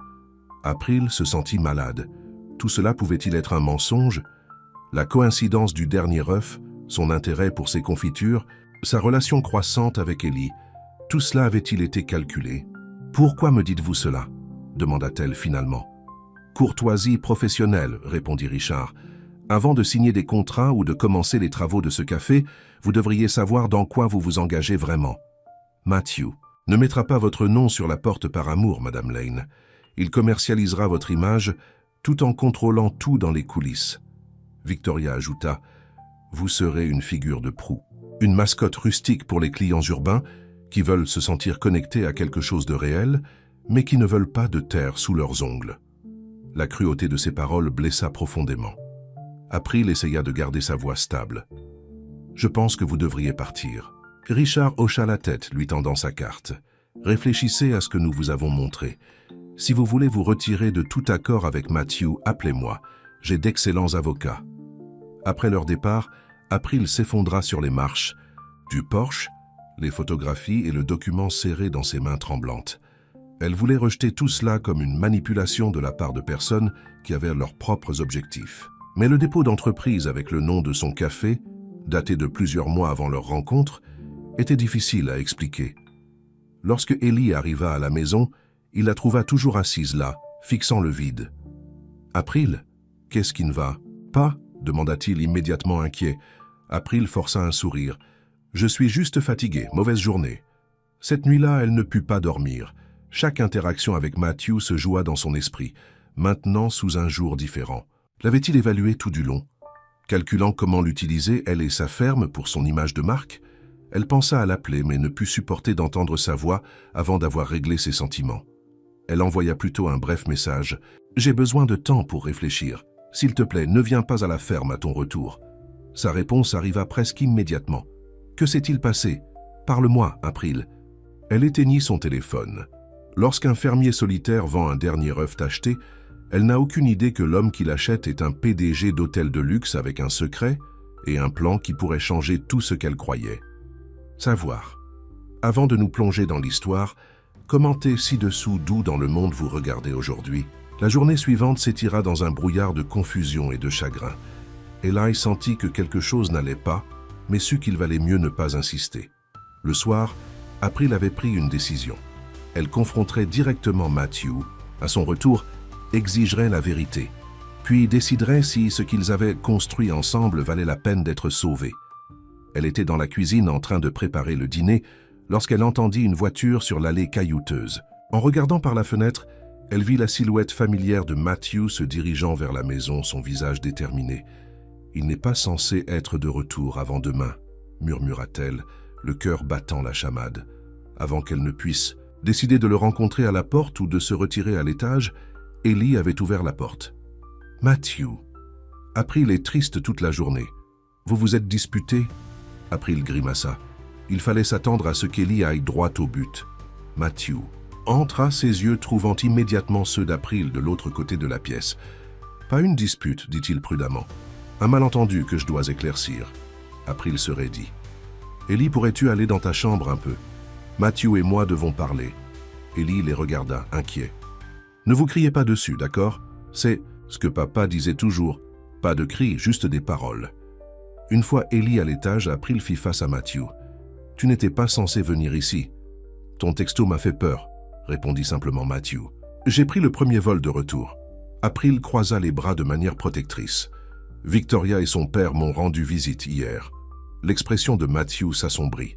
April se sentit malade. Tout cela pouvait-il être un mensonge? La coïncidence du dernier œuf, son intérêt pour ses confitures, sa relation croissante avec Ellie, tout cela avait-il été calculé? « Pourquoi me dites-vous cela ?» demanda-t-elle finalement. « Courtoisie professionnelle, » répondit Richard. « Avant de signer des contrats ou de commencer les travaux de ce café, vous devriez savoir dans quoi vous vous engagez vraiment. Matthew ne mettra pas votre nom sur la porte par amour, Madame Lane. Il commercialisera votre image tout en contrôlant tout dans les coulisses. » Victoria ajouta, « Vous serez une figure de proue, une mascotte rustique pour les clients urbains qui veulent se sentir connectés à quelque chose de réel, mais qui ne veulent pas de terre sous leurs ongles. » La cruauté de ses paroles blessa profondément. April essaya de garder sa voix stable. « Je pense que vous devriez partir. » Richard hocha la tête, lui tendant sa carte. « Réfléchissez à ce que nous vous avons montré. Si vous voulez vous retirer de tout accord avec Matthew, appelez-moi. J'ai d'excellents avocats. » Après leur départ, April s'effondra sur les marches du porche, les photographies et le document serré dans ses mains tremblantes. Elle voulait rejeter tout cela comme une manipulation de la part de personnes qui avaient leurs propres objectifs. Mais le dépôt d'entreprise avec le nom de son café, daté de plusieurs mois avant leur rencontre, était difficile à expliquer. Lorsque Ellie arriva à la maison, il la trouva toujours assise là, fixant le vide. « April, qu'est-ce qui ne va pas ?» demanda-t-il immédiatement inquiet. April força un sourire. « Je suis juste fatigué, mauvaise journée. » Cette nuit-là, elle ne put pas dormir. Chaque interaction avec Matthew se joua dans son esprit, maintenant sous un jour différent. L'avait-il évalué tout du long? Calculant comment l'utiliser, elle et sa ferme, pour son image de marque, elle pensa à l'appeler mais ne put supporter d'entendre sa voix avant d'avoir réglé ses sentiments. Elle envoya plutôt un bref message. « J'ai besoin de temps pour réfléchir. S'il te plaît, ne viens pas à la ferme à ton retour. » Sa réponse arriva presque immédiatement. « Que s'est-il passé? Parle-moi, April. » Elle éteignit son téléphone. Lorsqu'un fermier solitaire vend un dernier œuf tacheté, elle n'a aucune idée que l'homme qui l'achète est un PDG d'hôtel de luxe avec un secret et un plan qui pourrait changer tout ce qu'elle croyait. Savoir. Avant de nous plonger dans l'histoire, commentez ci-dessous d'où dans le monde vous regardez aujourd'hui. La journée suivante s'étira dans un brouillard de confusion et de chagrin. Eli sentit que quelque chose n'allait pas, mais sut qu'il valait mieux ne pas insister. Le soir, April avait pris une décision. Elle confronterait directement Matthew. À son retour, exigerait la vérité, puis déciderait si ce qu'ils avaient construit ensemble valait la peine d'être sauvé. Elle était dans la cuisine en train de préparer le dîner lorsqu'elle entendit une voiture sur l'allée caillouteuse. En regardant par la fenêtre, elle vit la silhouette familière de Matthew se dirigeant vers la maison, son visage déterminé. « Il n'est pas censé être de retour avant demain », murmura-t-elle, le cœur battant la chamade. Avant qu'elle ne puisse décider de le rencontrer à la porte ou de se retirer à l'étage, Ellie avait ouvert la porte. « Matthew !» April est triste toute la journée. Vous vous êtes disputé? April grimaça. Il fallait s'attendre à ce qu'Ellie aille droit au but. Matthew entra, ses yeux trouvant immédiatement ceux d'April de l'autre côté de la pièce. Pas une dispute, dit-il prudemment. Un malentendu que je dois éclaircir. April se raidit. Ellie, pourrais-tu aller dans ta chambre un peu? Matthew et moi devons parler. Ellie les regarda, inquiet. Ne vous criez pas dessus, d'accord? C'est ce que papa disait toujours. Pas de cris, juste des paroles. Une fois Ellie à l'étage, April fit face à Matthew. Tu n'étais pas censé venir ici. Ton texto m'a fait peur, répondit simplement Matthew. J'ai pris le premier vol de retour. April croisa les bras de manière protectrice. Victoria et son père m'ont rendu visite hier. L'expression de Matthew s'assombrit.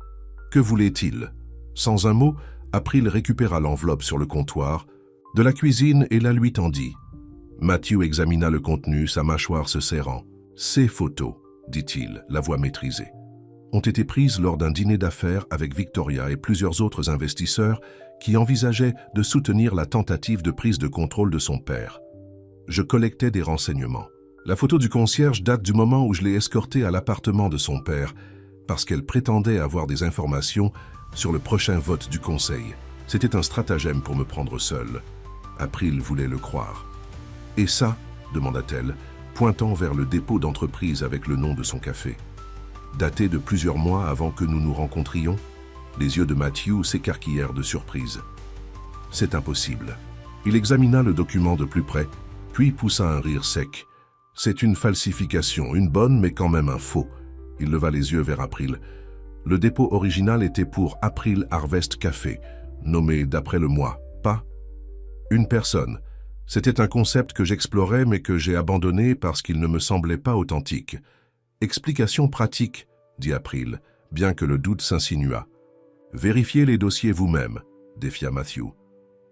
Que voulait-il? Sans un mot, April récupéra l'enveloppe sur le comptoir de la cuisine et la lui tendit. Matthew examina le contenu, sa mâchoire se serrant. Ces photos, dit-il, la voix maîtrisée, ont été prises lors d'un dîner d'affaires avec Victoria et plusieurs autres investisseurs qui envisageaient de soutenir la tentative de prise de contrôle de son père. Je collectais des renseignements. La photo du concierge date du moment où je l'ai escortée à l'appartement de son père, parce qu'elle prétendait avoir des informations sur le prochain vote du conseil. C'était un stratagème pour me prendre seul. April voulait le croire. « Et ça ?» demanda-t-elle, pointant vers le dépôt d'entreprise avec le nom de son café. Daté de plusieurs mois avant que nous nous rencontrions, les yeux de Matthew s'écarquillèrent de surprise. « C'est impossible. » Il examina le document de plus près, puis poussa un rire sec. « C'est une falsification, une bonne mais quand même un faux. » Il leva les yeux vers April. Le dépôt original était pour April Harvest Café, nommé d'après le mois, pas une personne. C'était un concept que j'explorais mais que j'ai abandonné parce qu'il ne me semblait pas authentique. Explication pratique, dit April, bien que le doute s'insinua. Vérifiez les dossiers vous-même, défia Matthew.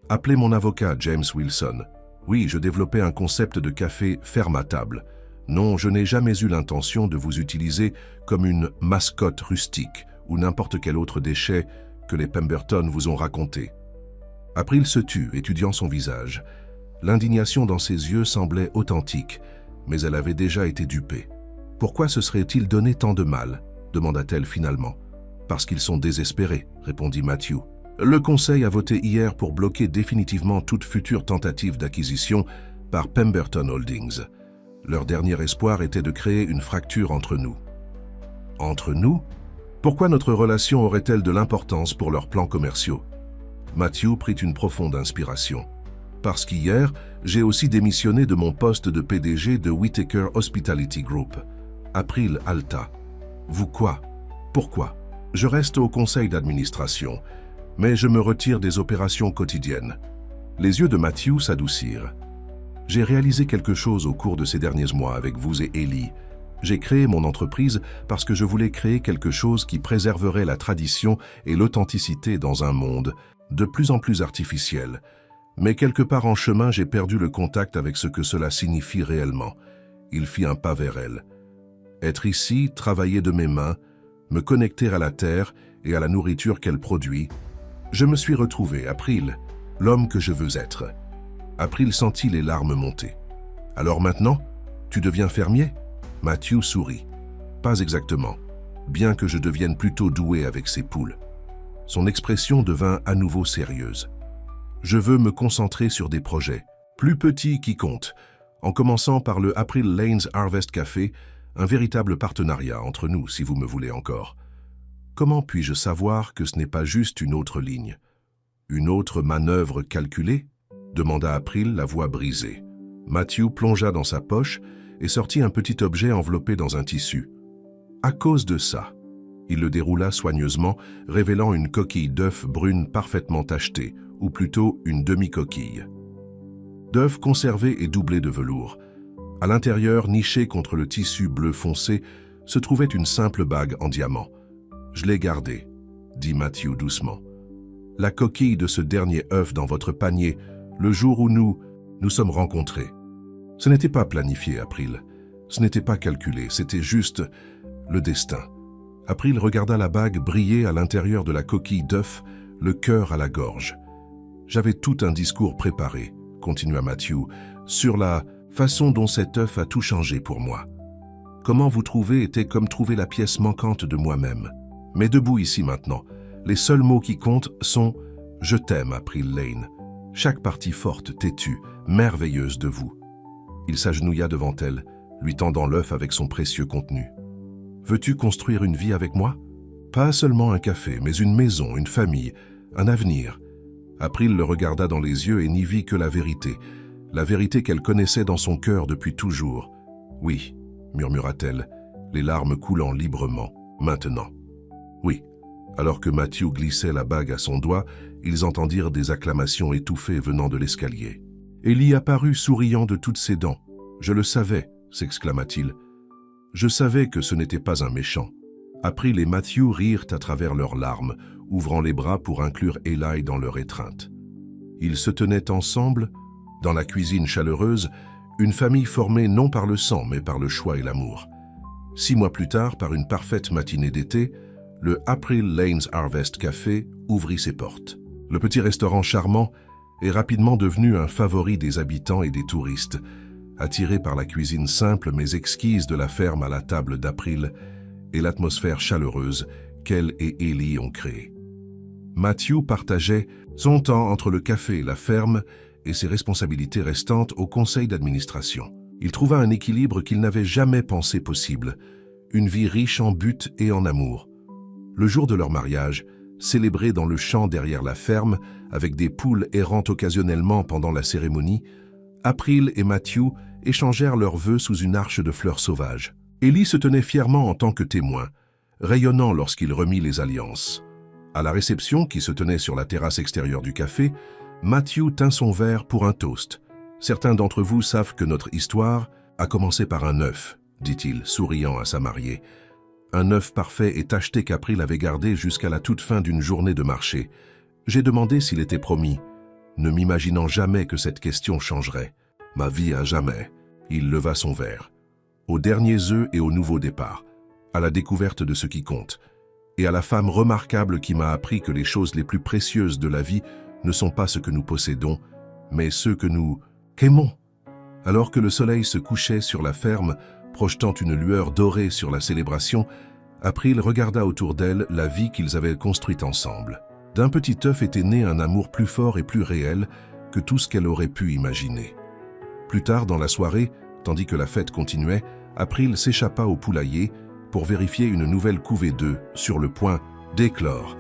Appelez mon avocat, James Wilson. Oui, je développais un concept de café ferme à table. Non, je n'ai jamais eu l'intention de vous utiliser comme une mascotte rustique ou n'importe quel autre déchet que les Pemberton vous ont raconté. April se tut, étudiant son visage. L'indignation dans ses yeux semblait authentique, mais elle avait déjà été dupée. « Pourquoi se serait-il donné tant de mal ?» demanda-t-elle finalement. « Parce qu'ils sont désespérés », répondit Matthew. « Le Conseil a voté hier pour bloquer définitivement toute future tentative d'acquisition par Pemberton Holdings. Leur dernier espoir était de créer une fracture entre nous. » « Entre nous ? Pourquoi notre relation aurait-elle de l'importance pour leurs plans commerciaux ?» Matthew prit une profonde inspiration. « Parce qu'hier, j'ai aussi démissionné de mon poste de PDG de Whitaker Hospitality Group. » April halta. « Vous quoi? Pourquoi? Je reste au conseil d'administration, mais je me retire des opérations quotidiennes. » Les yeux de Matthew s'adoucirent. « J'ai réalisé quelque chose au cours de ces derniers mois avec vous et Ellie. J'ai créé mon entreprise parce que je voulais créer quelque chose qui préserverait la tradition et l'authenticité dans un monde de plus en plus artificiel. Mais quelque part en chemin, j'ai perdu le contact avec ce que cela signifie réellement. » Il fit un pas vers elle. « Être ici, travailler de mes mains, me connecter à la terre et à la nourriture qu'elle produit. Je me suis retrouvé, April, l'homme que je veux être. » April sentit les larmes monter. « Alors maintenant, tu deviens fermier ?» Matthew sourit. « Pas exactement, bien que je devienne plutôt doué avec ces poules. » Son expression devint à nouveau sérieuse. « Je veux me concentrer sur des projets, plus petits qui comptent, en commençant par le April Lanes Harvest Café, un véritable partenariat entre nous, si vous me voulez encore. Comment puis-je savoir que ce n'est pas juste une autre ligne? Une autre manœuvre calculée ?» demanda April, la voix brisée. Matthew plongea dans sa poche et sortit un petit objet enveloppé dans un tissu. « À cause de ça. » Il le déroula soigneusement, révélant une coquille d'œuf brune parfaitement tachetée, ou plutôt une demi-coquille. D'œuf conservé et doublé de velours. À l'intérieur, niché contre le tissu bleu foncé, se trouvait une simple bague en diamant. « Je l'ai gardée, » dit Matthew doucement. « La coquille de ce dernier œuf dans votre panier, le jour où nous sommes rencontrés. Ce n'était pas planifié, April. Ce n'était pas calculé, c'était juste le destin. » April regarda la bague briller à l'intérieur de la coquille d'œuf, le cœur à la gorge. « J'avais tout un discours préparé, » continua Matthew, « sur la façon dont cet œuf a tout changé pour moi. Comment vous trouver était comme trouver la pièce manquante de moi-même. Mais debout ici maintenant, les seuls mots qui comptent sont « Je t'aime, April Lane ». Chaque partie forte, têtue, merveilleuse de vous. Il s'agenouilla devant elle, lui tendant l'œuf avec son précieux contenu. « Veux-tu construire une vie avec moi? Pas seulement un café, mais une maison, une famille, un avenir. » April le regarda dans les yeux et n'y vit que la vérité qu'elle connaissait dans son cœur depuis toujours. « Oui, » murmura-t-elle, les larmes coulant librement. « Maintenant. » « Oui. » Alors que Matthew glissait la bague à son doigt, ils entendirent des acclamations étouffées venant de l'escalier. Ellie apparut souriant de toutes ses dents. « Je le savais, » s'exclama-t-il. « Je savais que ce n'était pas un méchant. » April et Matthew rirent à travers leurs larmes, ouvrant les bras pour inclure Eli dans leur étreinte. Ils se tenaient ensemble, dans la cuisine chaleureuse, une famille formée non par le sang, mais par le choix et l'amour. 6 mois plus tard, par une parfaite matinée d'été, le April Lane's Harvest Café ouvrit ses portes. Le petit restaurant charmant est rapidement devenu un favori des habitants et des touristes, attirés par la cuisine simple mais exquise de la ferme à la table d'April et l'atmosphère chaleureuse qu'elle et Ellie ont créée. Matthew partageait son temps entre le café et la ferme et ses responsabilités restantes au conseil d'administration. Il trouva un équilibre qu'il n'avait jamais pensé possible, une vie riche en buts et en amour. Le jour de leur mariage, célébré dans le champ derrière la ferme, avec des poules errant occasionnellement pendant la cérémonie, April et Matthew échangèrent leurs vœux sous une arche de fleurs sauvages. Ellie se tenait fièrement en tant que témoin, rayonnant lorsqu'il remit les alliances. À la réception, qui se tenait sur la terrasse extérieure du café, Matthew tint son verre pour un toast. « Certains d'entre vous savent que notre histoire a commencé par un œuf, » dit-il, souriant à sa mariée. Un œuf parfait et tacheté qu'April avait gardé jusqu'à la toute fin d'une journée de marché. J'ai demandé s'il était promis, ne m'imaginant jamais que cette question changerait. Ma vie à jamais. Il leva son verre. Aux derniers œufs et au nouveau départ. À la découverte de ce qui compte. Et à la femme remarquable qui m'a appris que les choses les plus précieuses de la vie ne sont pas ce que nous possédons, mais ceux que nous qu'aimons. Alors que le soleil se couchait sur la ferme, projetant une lueur dorée sur la célébration, April regarda autour d'elle la vie qu'ils avaient construite ensemble. D'un petit œuf était né un amour plus fort et plus réel que tout ce qu'elle aurait pu imaginer. Plus tard dans la soirée, tandis que la fête continuait, April s'échappa au poulailler pour vérifier une nouvelle couvée d'œufs sur le point d'éclore.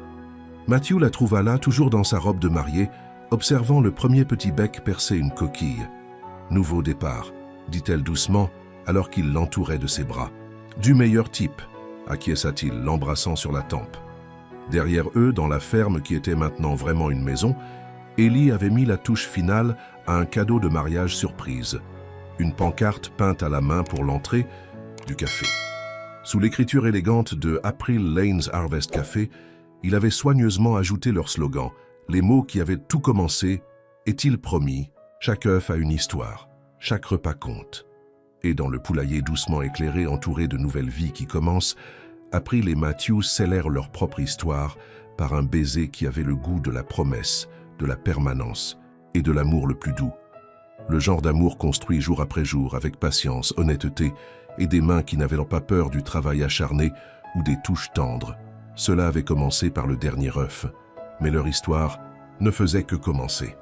Matthew la trouva là, toujours dans sa robe de mariée, observant le premier petit bec percer une coquille. « Nouveau départ », dit-elle doucement, alors qu'il l'entourait de ses bras. « Du meilleur type », acquiesça-t-il, l'embrassant sur la tempe. Derrière eux, dans la ferme qui était maintenant vraiment une maison, Ellie avait mis la touche finale à un cadeau de mariage surprise. Une pancarte peinte à la main pour l'entrée du café. Sous l'écriture élégante de April Lane's Harvest Café, il avait soigneusement ajouté leur slogan, les mots qui avaient tout commencé, est-il promis, chaque œuf a une histoire, chaque repas compte. Et dans le poulailler doucement éclairé, entouré de nouvelles vies qui commencent, April et Matthew scellèrent leur propre histoire par un baiser qui avait le goût de la promesse, de la permanence et de l'amour le plus doux. Le genre d'amour construit jour après jour avec patience, honnêteté et des mains qui n'avaient pas peur du travail acharné ou des touches tendres. Cela avait commencé par le dernier œuf, mais leur histoire ne faisait que commencer.